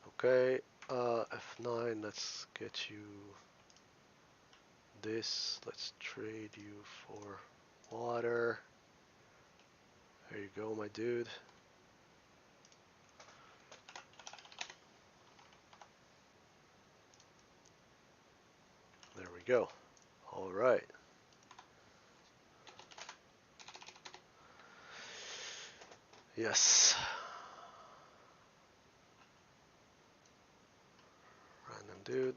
[SPEAKER 1] Okay, F9, let's get you this. Let's trade you for water. There you go, my dude. There we go. All right. Yes. Random dude.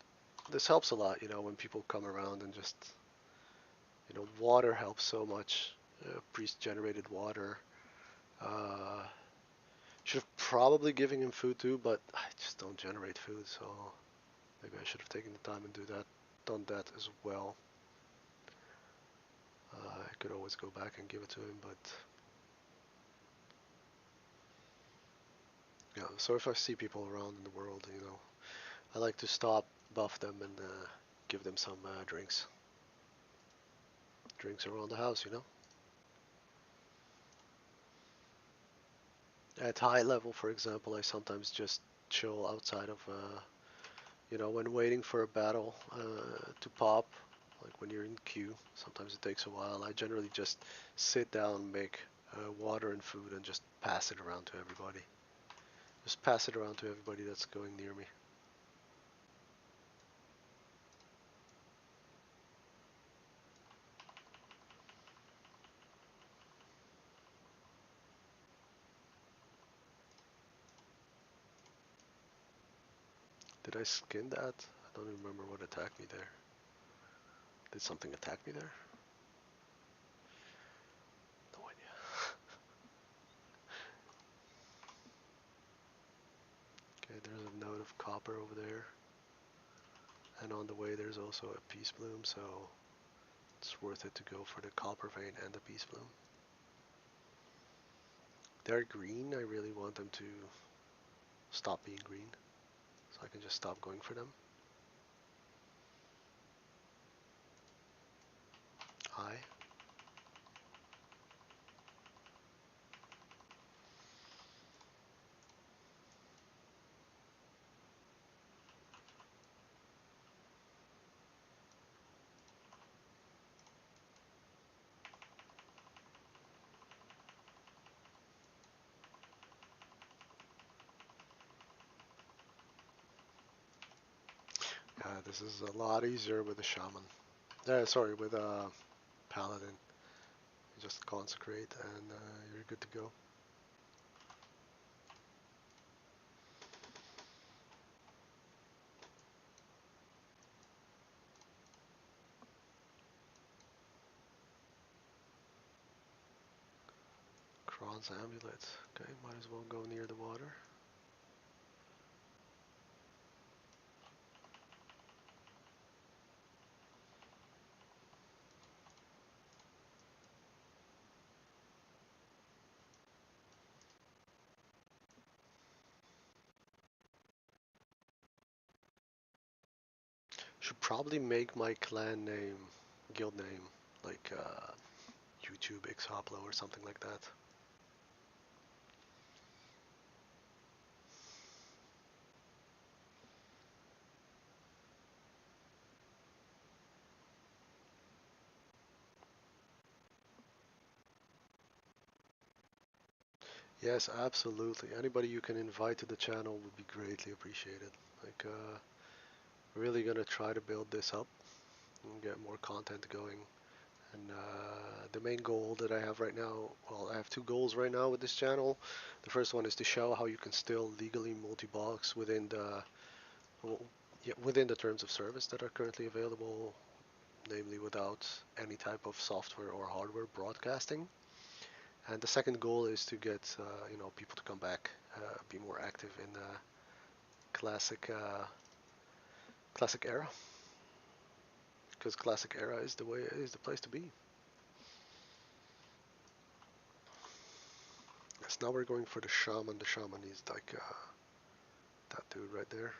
[SPEAKER 1] This helps a lot, when people come around and just, water helps so much. Priest generated water. Should have probably given him food too, but I just don't generate food, so maybe I should have taken the time and done that as well. I could always go back and give it to him, but yeah. So if I see people around in the world, I like to stop, buff them, and give them some drinks. Drinks around the house. At high level, for example, I sometimes just chill outside of, when waiting for a battle to pop, like when you're in queue. Sometimes it takes a while. I generally just sit down, make water and food, and just pass it around to everybody. Just pass it around to everybody that's going near me. Did I skin that? I don't remember what attacked me there. Did something attack me there? No idea. Okay, there's a node of copper over there. And on the way there's also a peace bloom, so it's worth it to go for the copper vein and the peace bloom. They're green. I really want them to stop being green, so I can just stop going for them. Hi. This is a lot easier with a shaman. Sorry, with a paladin. You just consecrate and you're good to go. Bronze amulet. Okay, might as well go near the water. Should probably make my clan name, guild name, like YouTube X Hoplo or something like that. Yes, absolutely. Anybody you can invite to the channel would be greatly appreciated. Like, really gonna try to build this up and get more content going. And the main goal that I have right now, well, I have two goals right now with this channel. The first one is to show how you can still legally multi-box within the, well, yeah, within the terms of service that are currently available, namely without any type of software or hardware broadcasting. And the second goal is to get people to come back, be more active in the classic era, because classic era is the place to be. Yes, now we're going for the shaman. The shaman is like that dude right there.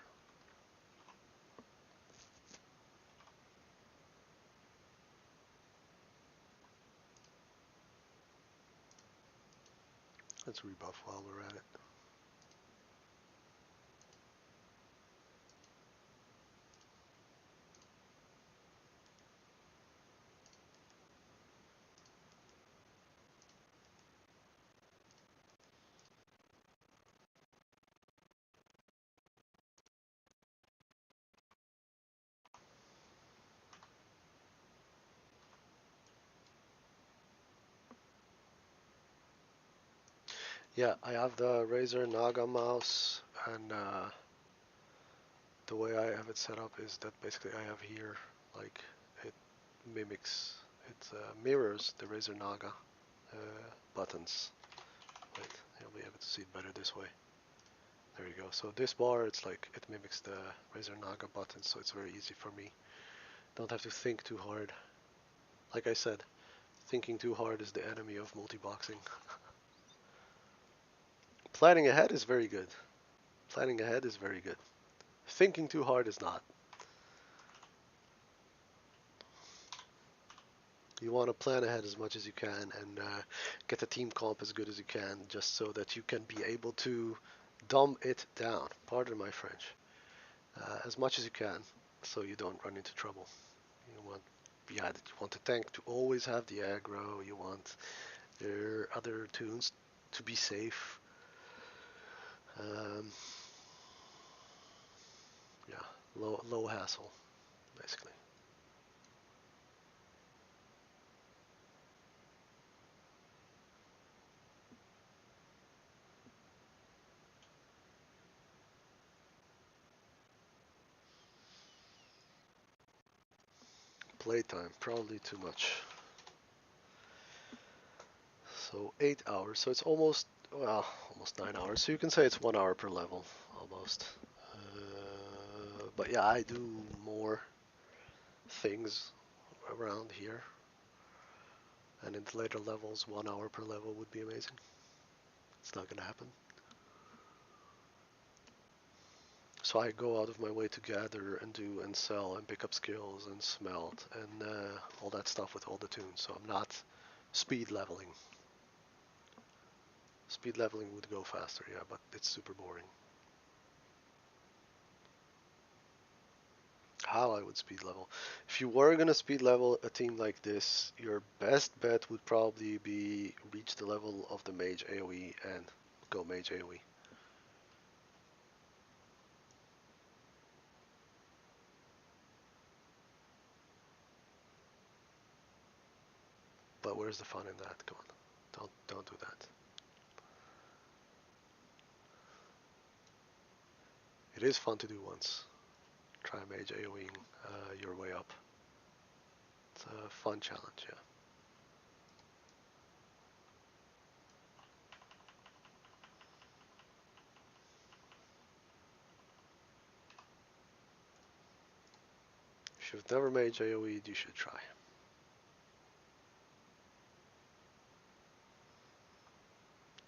[SPEAKER 1] Let's rebuff while we're at it. Yeah, I have the Razer Naga mouse, and the way I have it set up is that basically I have here, like, it mimics, it mirrors the Razer Naga buttons. Wait, you'll be able to see it better this way. There you go. So this bar, it's like, it mimics the Razer Naga buttons, so it's very easy for me. Don't have to think too hard. Like I said, thinking too hard is the enemy of multiboxing. Planning ahead is very good. Planning ahead is very good. Thinking too hard is not. You want to plan ahead as much as you can and get the team comp as good as you can, just so that you can be able to dumb it down. Pardon my French. As much as you can, so you don't run into trouble. You want the tank to always have the aggro. You want their other tunes to be safe. Um, yeah, low hassle, basically. Playtime, probably too much. So 8 hours. So it's almost 9 hours. So you can say it's 1 hour per level, almost. But yeah, I do more things around here. And in the later levels, 1 hour per level would be amazing. It's not gonna happen. So I go out of my way to gather and do and sell and pick up skills and smelt and all that stuff with all the tunes. So I'm not speed leveling. Speed leveling would go faster, yeah, but it's super boring. How I would speed level. If you were gonna speed level a team like this, your best bet would probably be reach the level of the mage AoE and go mage AoE. But where's the fun in that? Come on, don't do that. It is fun to do once. Try mage AoEing your way up. It's a fun challenge, yeah. If you've never made AoE, you should try.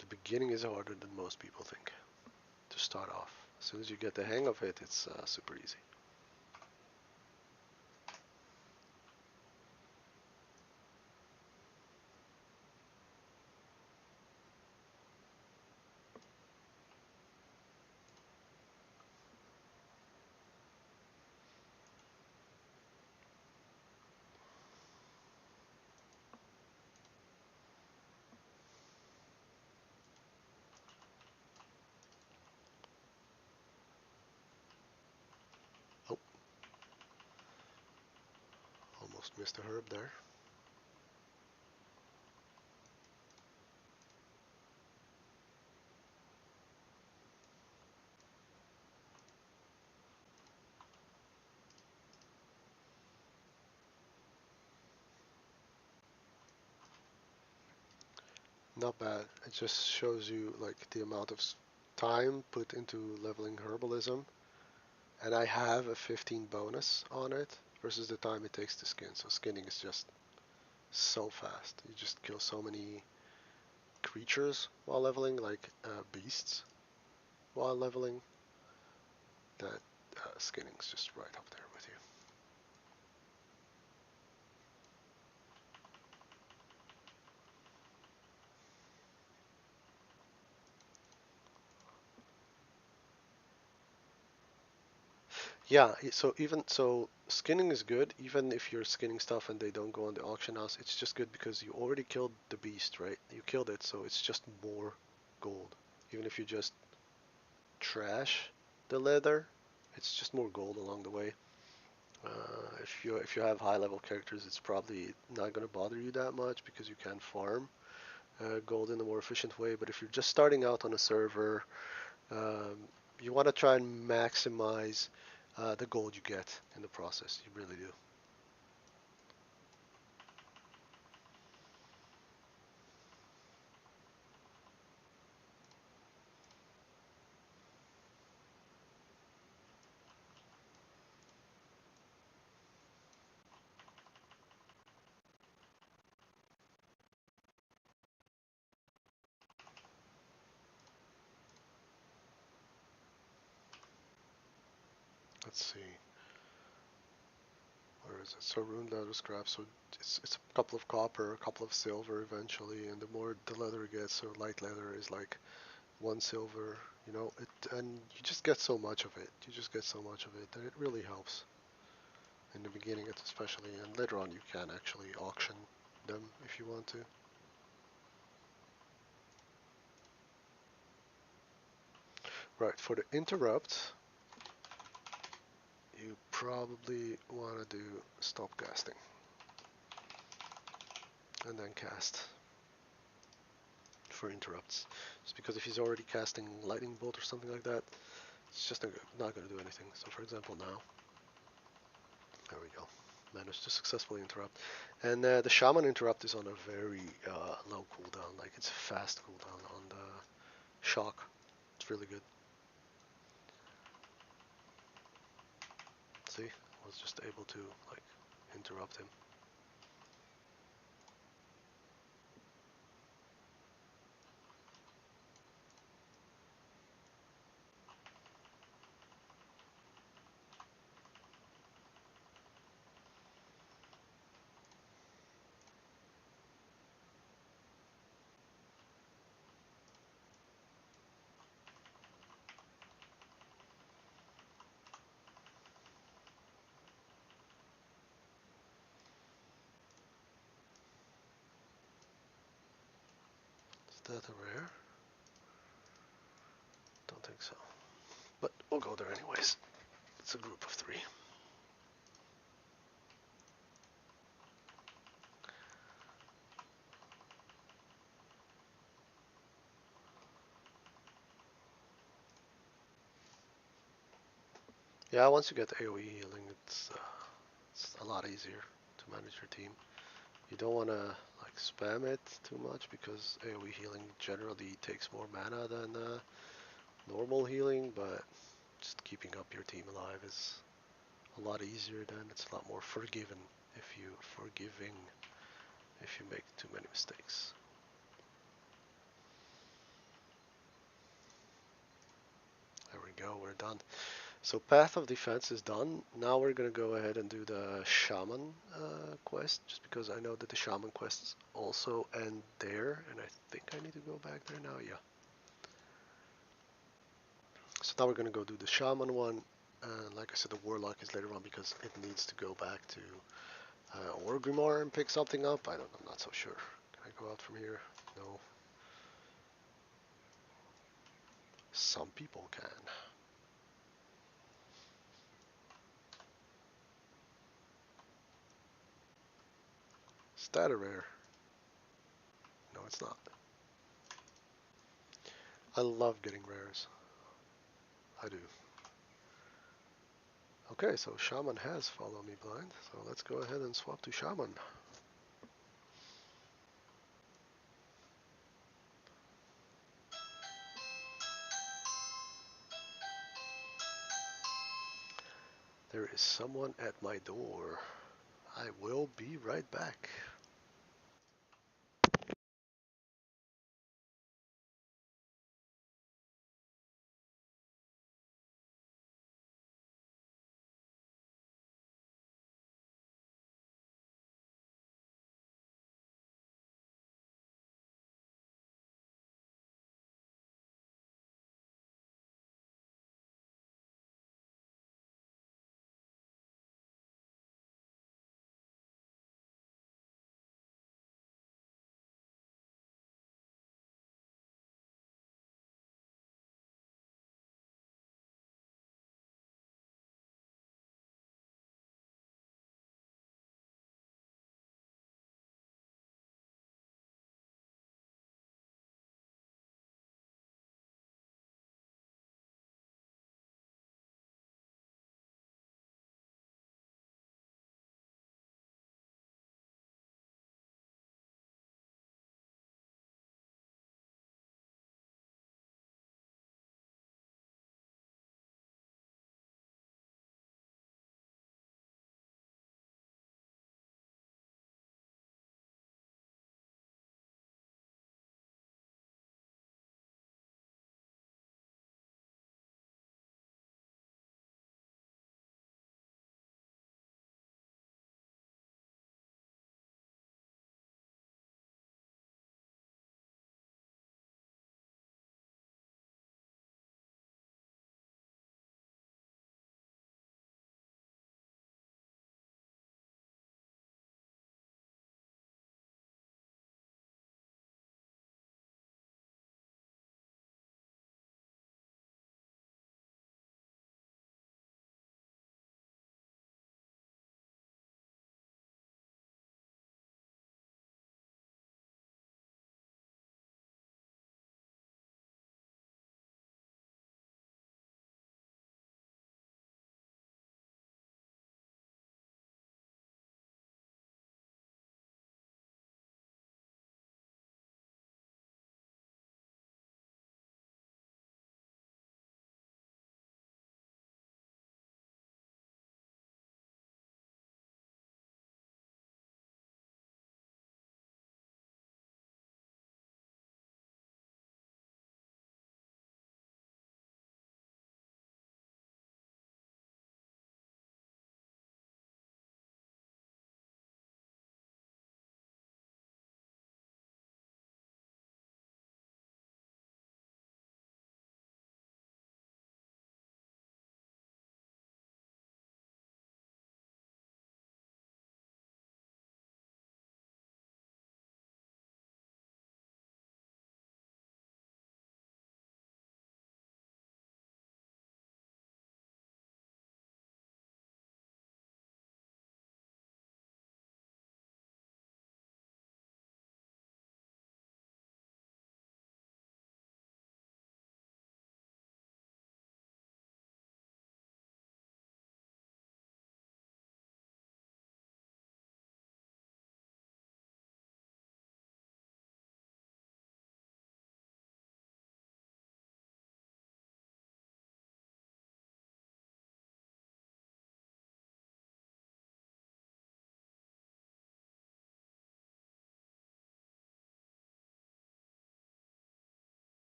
[SPEAKER 1] The beginning is harder than most people think to start off. As soon as you get the hang of it, it's super easy. Oh, almost missed a herb there. Not bad. It just shows you like the amount of time put into leveling herbalism, and I have a 15 bonus on it versus the time it takes to skin. So skinning is just so fast. You just kill so many creatures while leveling, like beasts while leveling, that skinning's just right up there with you. Yeah, so skinning is good even if you're skinning stuff and they don't go on the auction house. It's just good because you already killed the beast, right? You killed it, so it's just more gold. Even if you just trash the leather, it's just more gold along the way. If you have high level characters, it's probably not gonna bother you that much because you can farm gold in a more efficient way. But if you're just starting out on a server, um, you want to try and maximize the gold you get in the process. You really do. Let's see. Where is it? So rune leather scrap. So it's a couple of copper, a couple of silver eventually, and the more the leather gets, so light leather is like 1 silver. You know it, and you just get so much of it. You just get so much of it that it really helps in the beginning, especially, and later on you can actually auction them if you want to. Right, for the interrupt, you probably want to do stop casting and then cast for interrupts. Just because if he's already casting lightning bolt or something like that, it's just not going to do anything. So for example now, there we go, managed to successfully interrupt. And the Shaman Interrupt is on a very low cooldown, like it's a fast cooldown on the shock. It's really good. See, I was just able to like interrupt him. Is that a rare? Don't think so. But we'll go there anyways. It's a group of 3. Yeah, once you get AoE healing, it's a lot easier to manage your team. You don't want to like spam it too much because AoE healing generally takes more mana than normal healing, but just keeping up your team alive is a lot easier then. It's a lot more forgiving if you make too many mistakes. There we go, we're done. So Path of Defense is done. Now we're gonna go ahead and do the Shaman quest, just because I know that the Shaman quests also end there, and I think I need to go back there now, yeah. So now we're gonna go do the Shaman one, and like I said, the Warlock is later on because it needs to go back to Orgrimmar and pick something up. I'm not so sure. Can I go out from here? No. Some people can. Is that a rare? No, it's not. I love getting rares. I do. Okay, so Shaman has Follow Me Blind, so let's go ahead and swap to Shaman. There is someone at my door. I will be right back.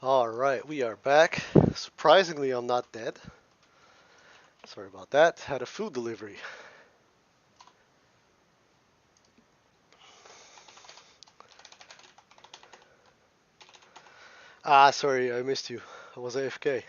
[SPEAKER 1] Alright, we are back. Surprisingly, I'm not dead. Sorry about that. Had a food delivery. Ah, sorry, I missed you. I was AFK.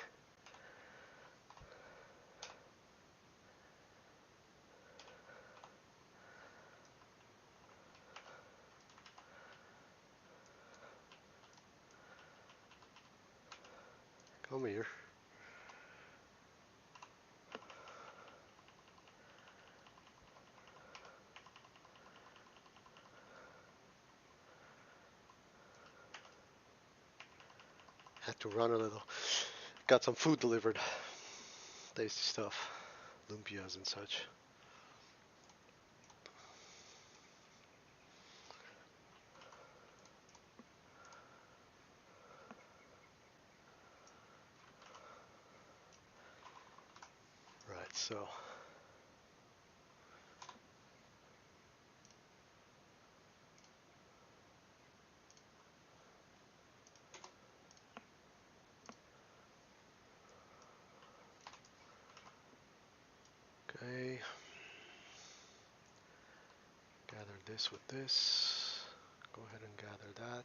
[SPEAKER 1] Come here. Had to run a little. Got some food delivered. Tasty stuff. Lumpias and such. Right, so. Okay. Gather this with this. Go ahead and gather that.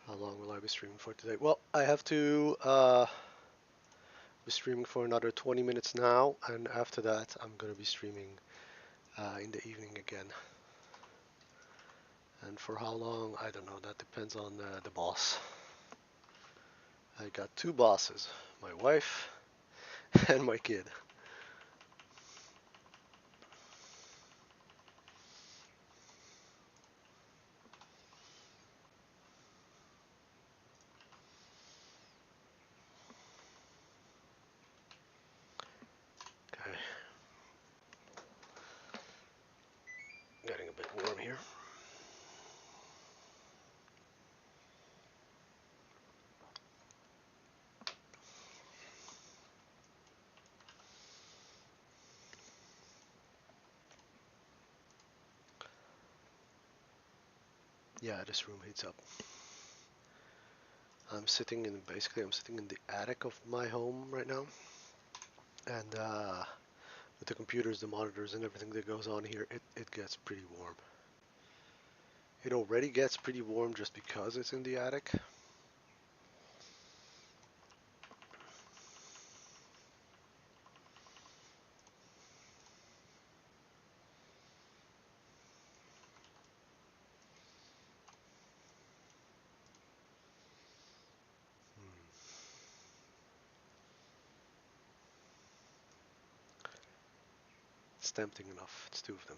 [SPEAKER 1] How long will I be streaming for today? Well, I have to be streaming for another 20 minutes now, and after that I'm going to be streaming in the evening again. And for how long, I don't know. That depends on the boss. I got two bosses, my wife and my kid. Okay. Getting a bit warm here. Yeah, this room heats up. I'm sitting in the attic of my home right now, and with the computers, the monitors, and everything that goes on here, it gets pretty warm. It already gets pretty warm just because it's in the attic. It's tempting enough. It's two of them.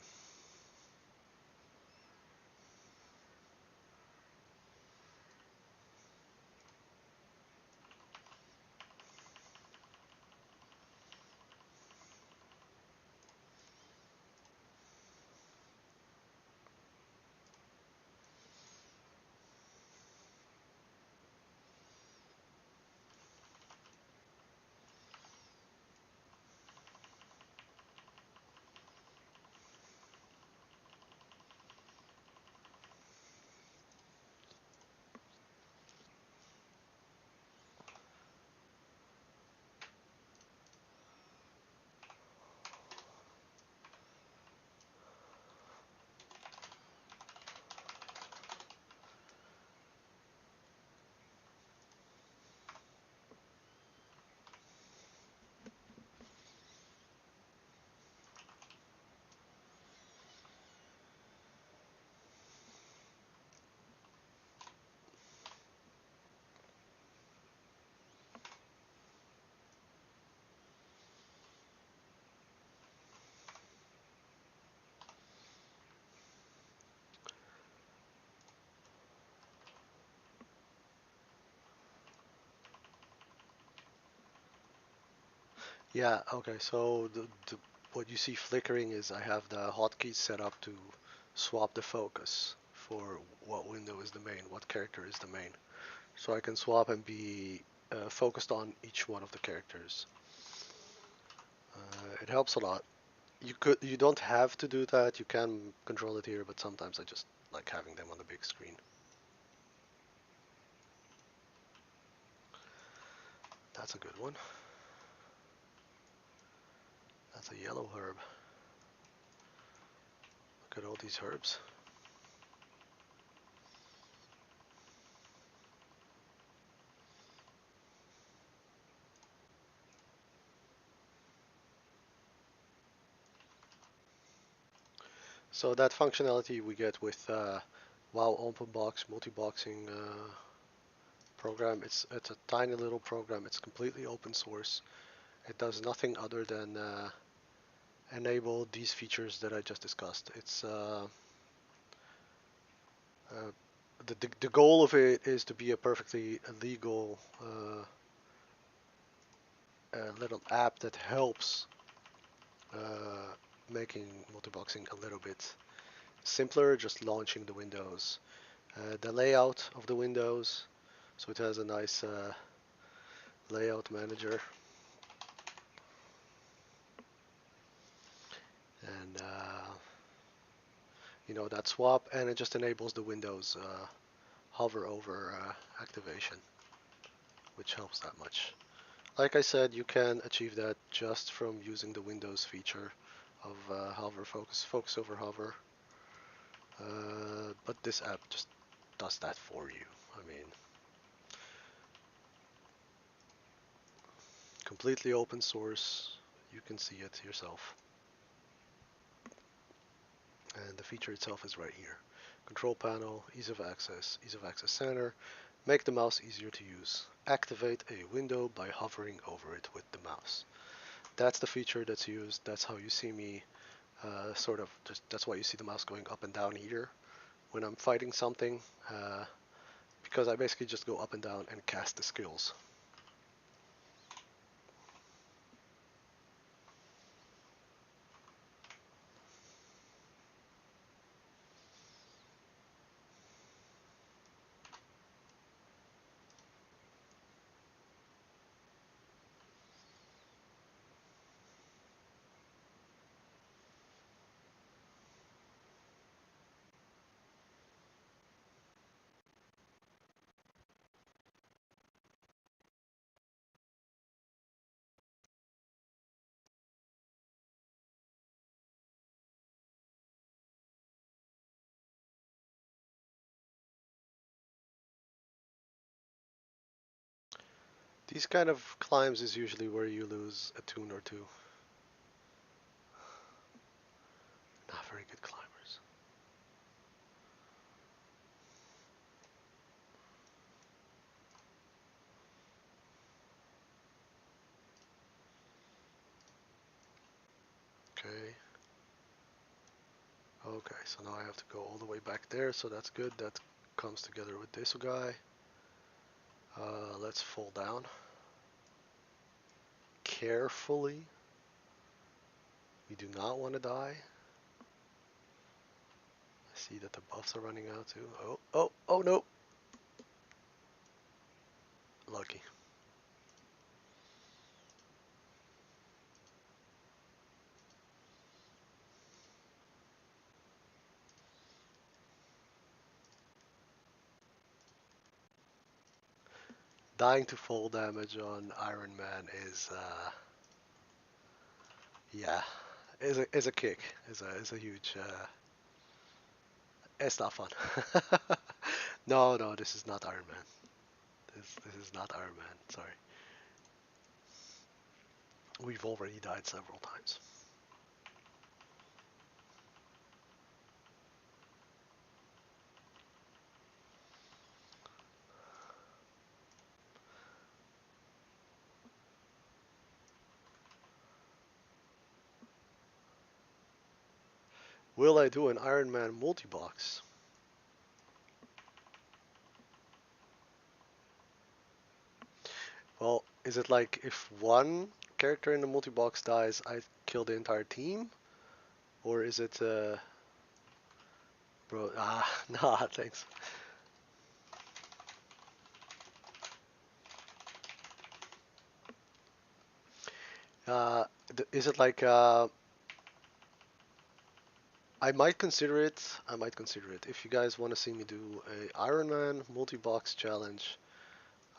[SPEAKER 1] Yeah, okay, so what you see flickering is I have the hotkeys set up to swap the focus for what window is the main, what character is the main. So I can swap and be focused on each one of the characters. It helps a lot. You don't have to do that. You can control it here, but sometimes I just like having them on the big screen. That's a good one. That's a yellow herb. Look at all these herbs. So that functionality we get with WoW OpenBox multiboxing program. It's a tiny little program. It's completely open source. It does nothing other than enable these features that I just discussed. It's the goal of it is to be a perfectly legal little app that helps making multiboxing a little bit simpler, just launching the windows. The layout of the windows, so it has a nice layout manager, and you know, that swap, and it just enables the windows hover over activation, which helps that much. Like I said, you can achieve that just from using the Windows feature of hover focus over hover. But this app just does that for you. I mean, completely open source. You can see it yourself. And the feature itself is right here. Control panel, ease of access center. Make the mouse easier to use. Activate a window by hovering over it with the mouse. That's the feature that's used. That's how you see me sort of, that's why you see the mouse going up and down here when I'm fighting something, because I basically just go up and down and cast the skills. These kind of climbs is usually where you lose a toon or two. Not very good climbers. Okay. Okay, so now I have to go all the way back there, so that's good. That comes together with this guy. Let's fall down. Carefully. We do not want to die. I see that the buffs are running out too. Oh no. Lucky. Dying to fall damage on Iron Man is, yeah, is a kick. Is a huge. It's not fun. No, this is not Iron Man. This is not Iron Man. Sorry. We've already died several times. Will I do an Iron Man multi-box? Well, is it like if one character in the multi-box dies, I kill the entire team? Or is it, bro, nah, thanks. Uh, is it like I might consider it. I might consider it. If you guys want to see me do a Iron Man multi-box challenge,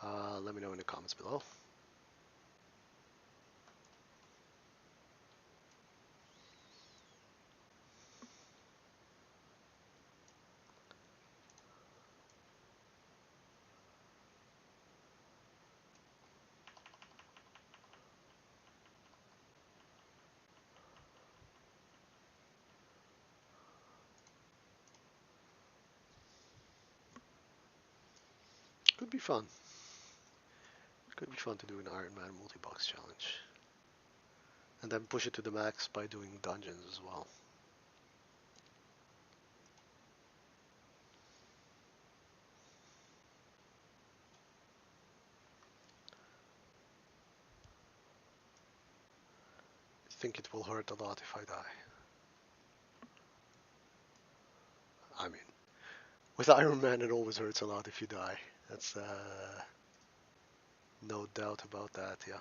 [SPEAKER 1] let me know in the comments below. Could be fun. Could be fun to do an Iron Man multi-box challenge. And then push it to the max by doing dungeons as well. I think it will hurt a lot if I die. I mean, with Iron Man it always hurts a lot if you die. That's no doubt about that, yeah.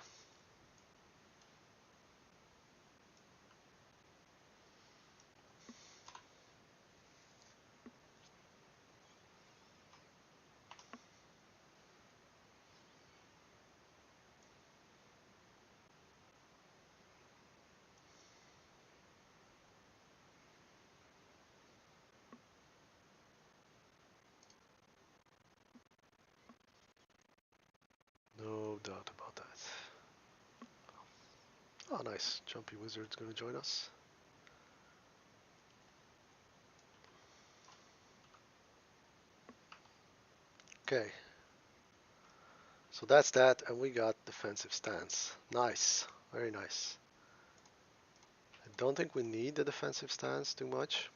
[SPEAKER 1] No doubt about that. Oh, nice. Jumpy Wizard's gonna join us. Okay. So that's that, and we got defensive stance. Nice. Very nice. I don't think we need the defensive stance too much.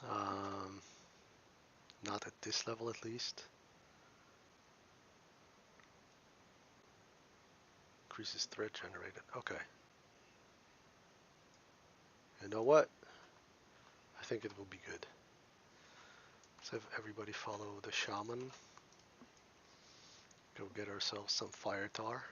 [SPEAKER 1] Um, Not at this level at least. Increases threat generated. Okay. You know what? I think it will be good. Let's have everybody follow the Shaman. Go get ourselves some fire tar.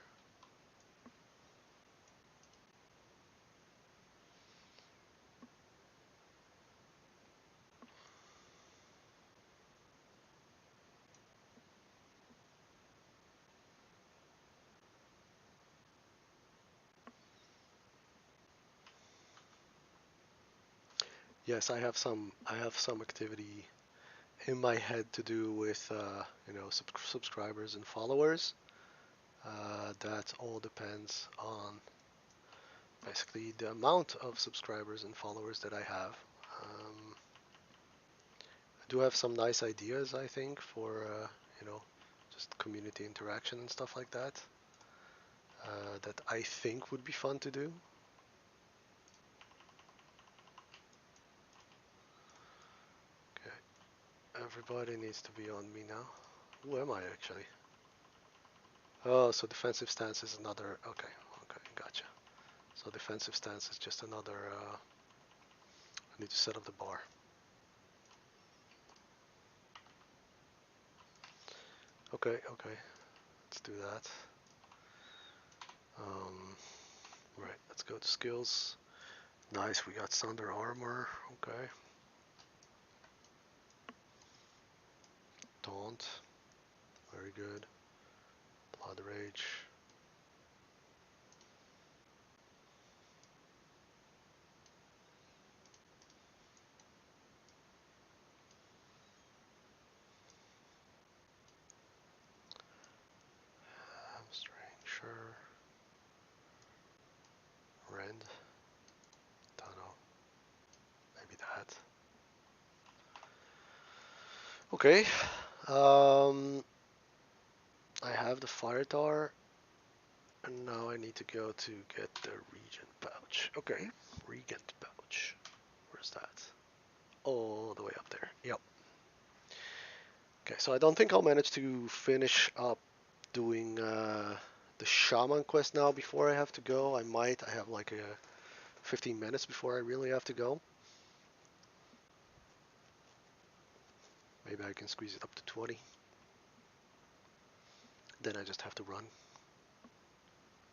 [SPEAKER 1] Yes, I have some activity in my head to do with subscribers and followers. That all depends on basically the amount of subscribers and followers that I have. I do have some nice ideas, I think, for just community interaction and stuff like that. That I think would be fun to do. Okay, everybody needs to be on me now. Who am I actually? Oh, so defensive stance is another. Okay, okay, gotcha. So defensive stance is just another. I need to set up the bar. Okay, okay, let's do that. Right, let's go to skills. Nice, we got Sunder armor. Okay. Taunt. Very good. Blood rage. Hamstring, sure. Rend. Don't know. Maybe that. Okay. I have the fire tar. And now I need to go to get the Regent pouch. Okay. Regent pouch. Where's that? All the way up there. Yep. Okay, so I don't think I'll manage to finish up doing the Shaman Quest now before I have to go. I might. I have like 15 minutes before I really have to go. Maybe I can squeeze it up to 20. Then I just have to run.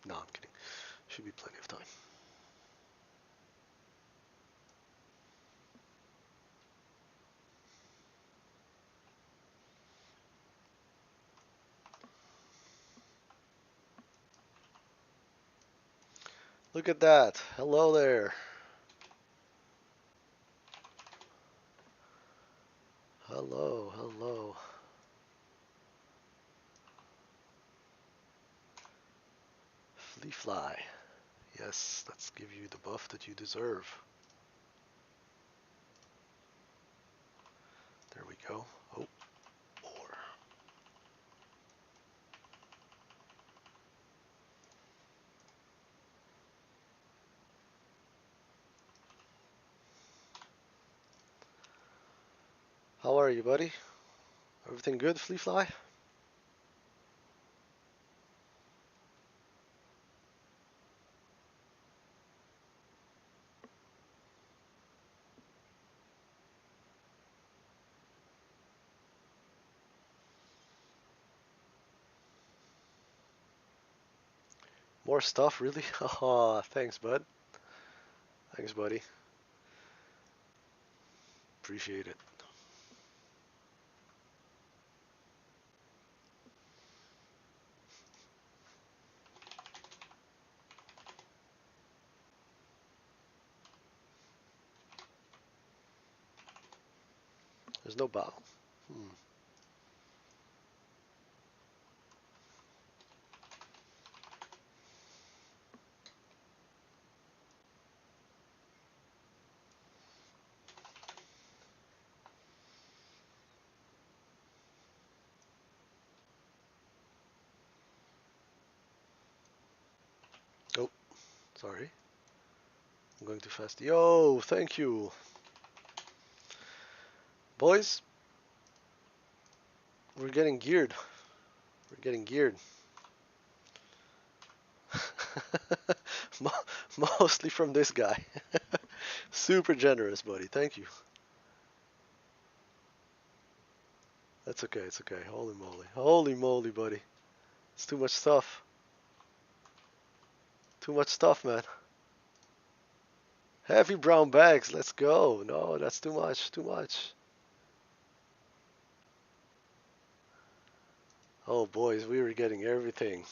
[SPEAKER 1] No, I'm kidding. Should be plenty of time. Look at that. Hello there. Hello, hello. Flea fly. Yes, let's give you the buff that you deserve. There we go. Oh, ore. How are you, buddy? Everything good, flea fly? More stuff, really? Oh, thanks, bud. Thanks, buddy. Appreciate it. There's no bow. Oh, sorry. I'm going too fast. Yo, thank you. Boys, we're getting geared. We're getting geared. Mostly from this guy. Super generous, buddy. Thank you. That's okay. It's okay. Holy moly. Holy moly, buddy. It's too much stuff. Too much stuff, man. Heavy brown bags. Let's go. No, that's too much. Too much. Oh, boys, we were getting everything.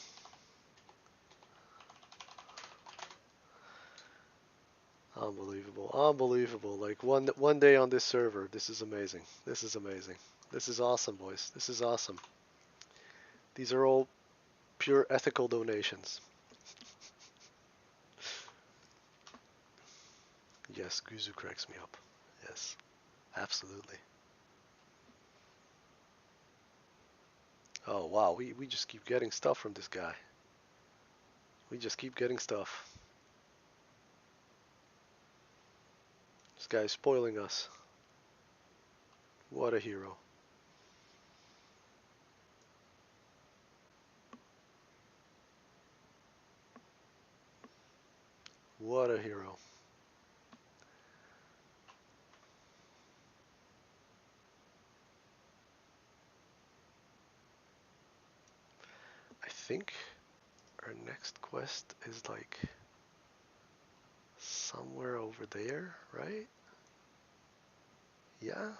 [SPEAKER 1] Unbelievable. Unbelievable. Like one day on this server. This is amazing. This is amazing. This is awesome, boys. This is awesome. These are all pure ethical donations. Yes, Guzu cracks me up. Yes, absolutely. Oh wow, we just keep getting stuff from this guy. We just keep getting stuff. This guy is spoiling us. What a hero. What a hero. I think our next quest is like somewhere over there, right? Yeah?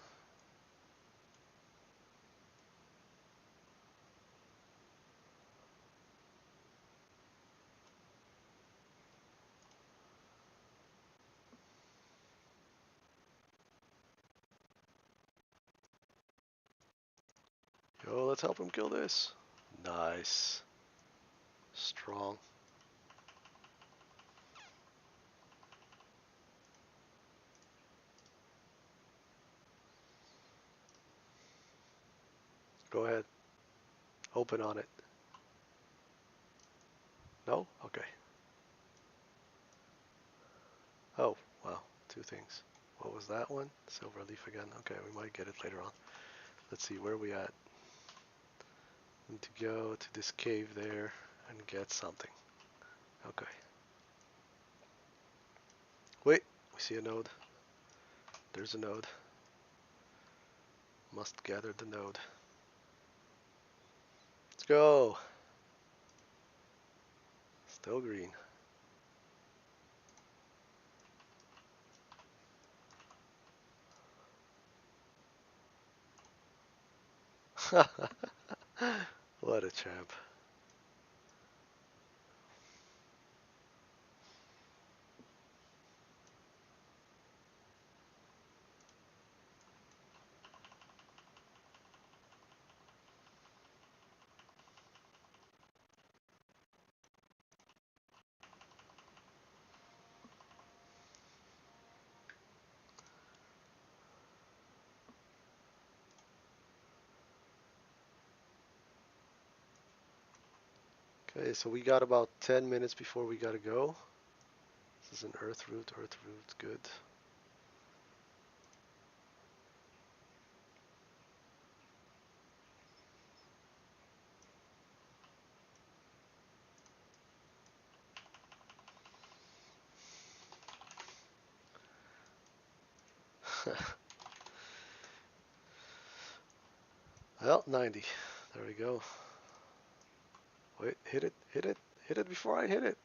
[SPEAKER 1] Yo, let's help him kill this. Nice. Strong. Go ahead. Open on it. No? Okay. Oh, wow. Two things. What was that one? Silver leaf again. Okay, we might get it later on. Let's see, where are we at? Need to go to this cave there and get something. Okay. Wait, we see a node. There's a node. Must gather the node. Let's go. Still green. What a champ. Okay, so we got about 10 minutes before we gotta go. This is an earth root, good. Well, 90. There we go. Wait, hit it, hit it, hit it before I hit it.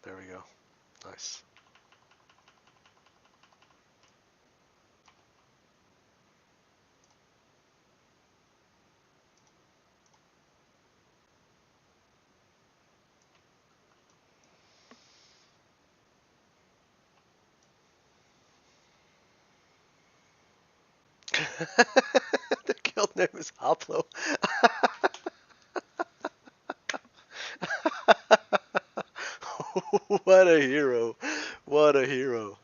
[SPEAKER 1] There we go. Nice. The guild name is Hoplo. What a hero. What a hero.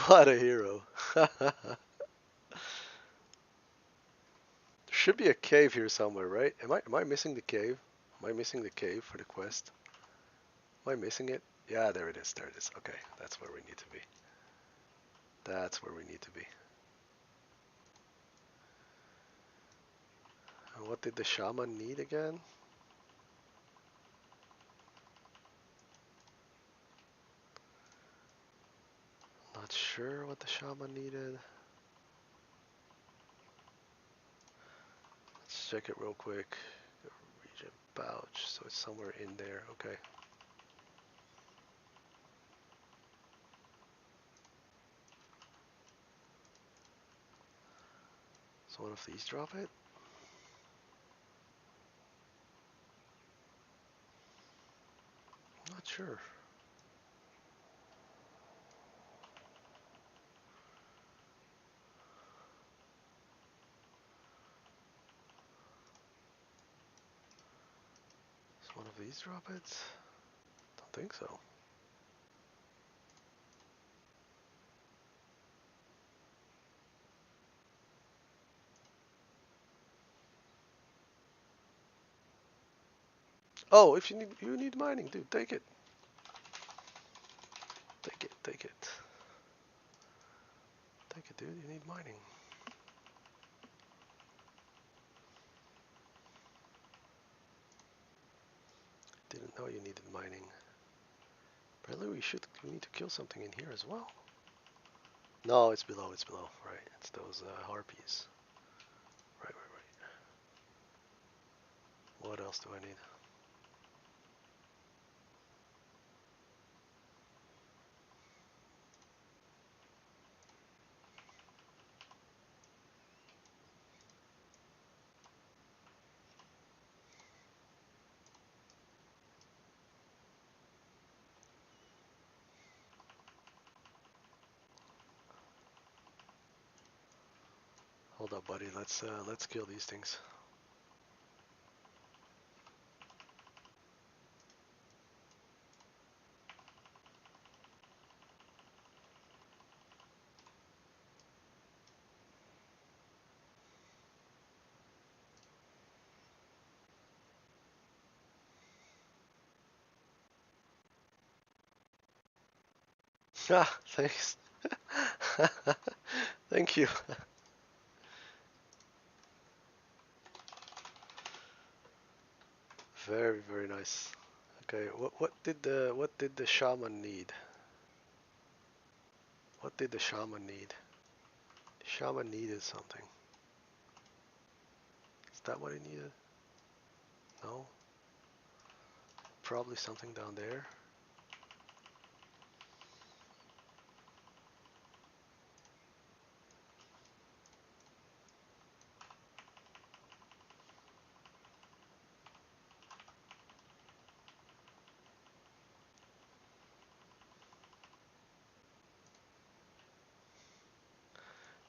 [SPEAKER 1] What a hero. There should be a cave here somewhere, right? Am I missing the cave? Am I missing the cave for the quest? Am I missing it? Yeah, there it is. There it is. Okay, that's where we need to be. That's where we need to be. And what did the shaman need again? Not sure what the shaman needed. Let's check it real quick. Region pouch, so it's somewhere in there. Okay. So one of these drop it? Not sure. So one of these drop it? Don't think so. Oh, if you need mining, dude, take it. Take it, take it. Take it, dude, you need mining. Didn't know you needed mining. Apparently we need to kill something in here as well. No, it's below, right. It's those harpies. Right, right, right. What else do I need? Hold up, buddy. Let's kill these things. Ah, thanks. Thank you. Very, very nice. Okay, what did the shaman need? What did the shaman need? Shaman needed something. Is that what he needed? No. Probably something down there.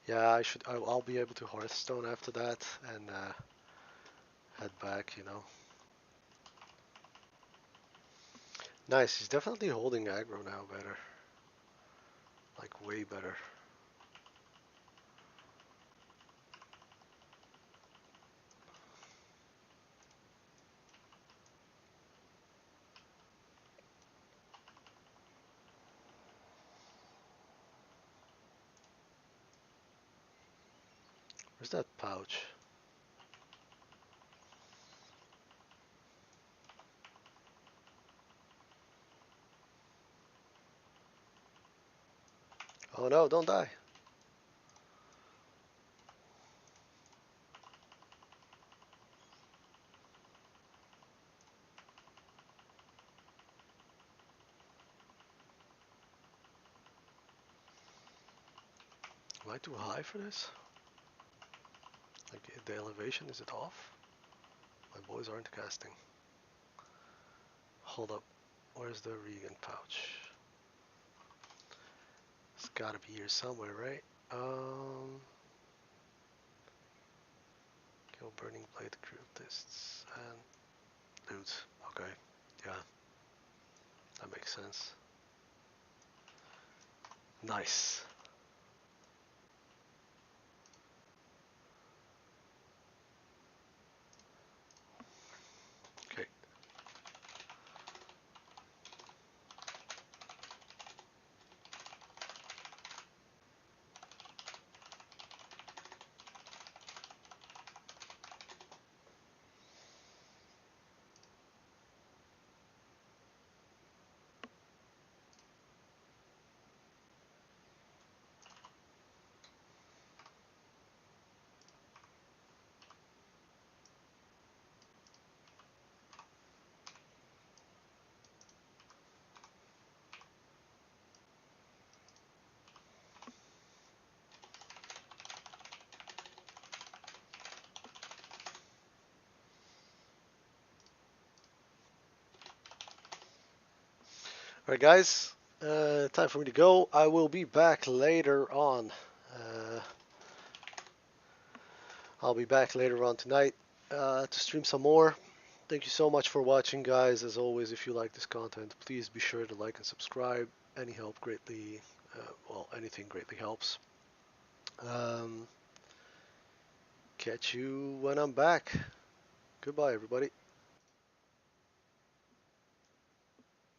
[SPEAKER 1] Yeah, I should. I'll be able to Hearthstone after that and head back. You know. Nice. He's definitely holding aggro now better. Like way better. Where's that pouch? Oh no! Don't die. Am I too high for this? Like the elevation, is it off? My boys aren't casting. Hold up. Where's the Regan pouch? It's gotta be here somewhere, right? Kill burning blade cultists and loot. Okay, yeah, that makes sense. Nice. Okay. Alright guys, time for me to go. I will be back later on. I'll be back later on tonight to stream some more. Thank you so much for watching guys. As always, if you like this content, please be sure to like and subscribe. Any help greatly, well, anything greatly helps. Catch you when I'm back. Goodbye everybody.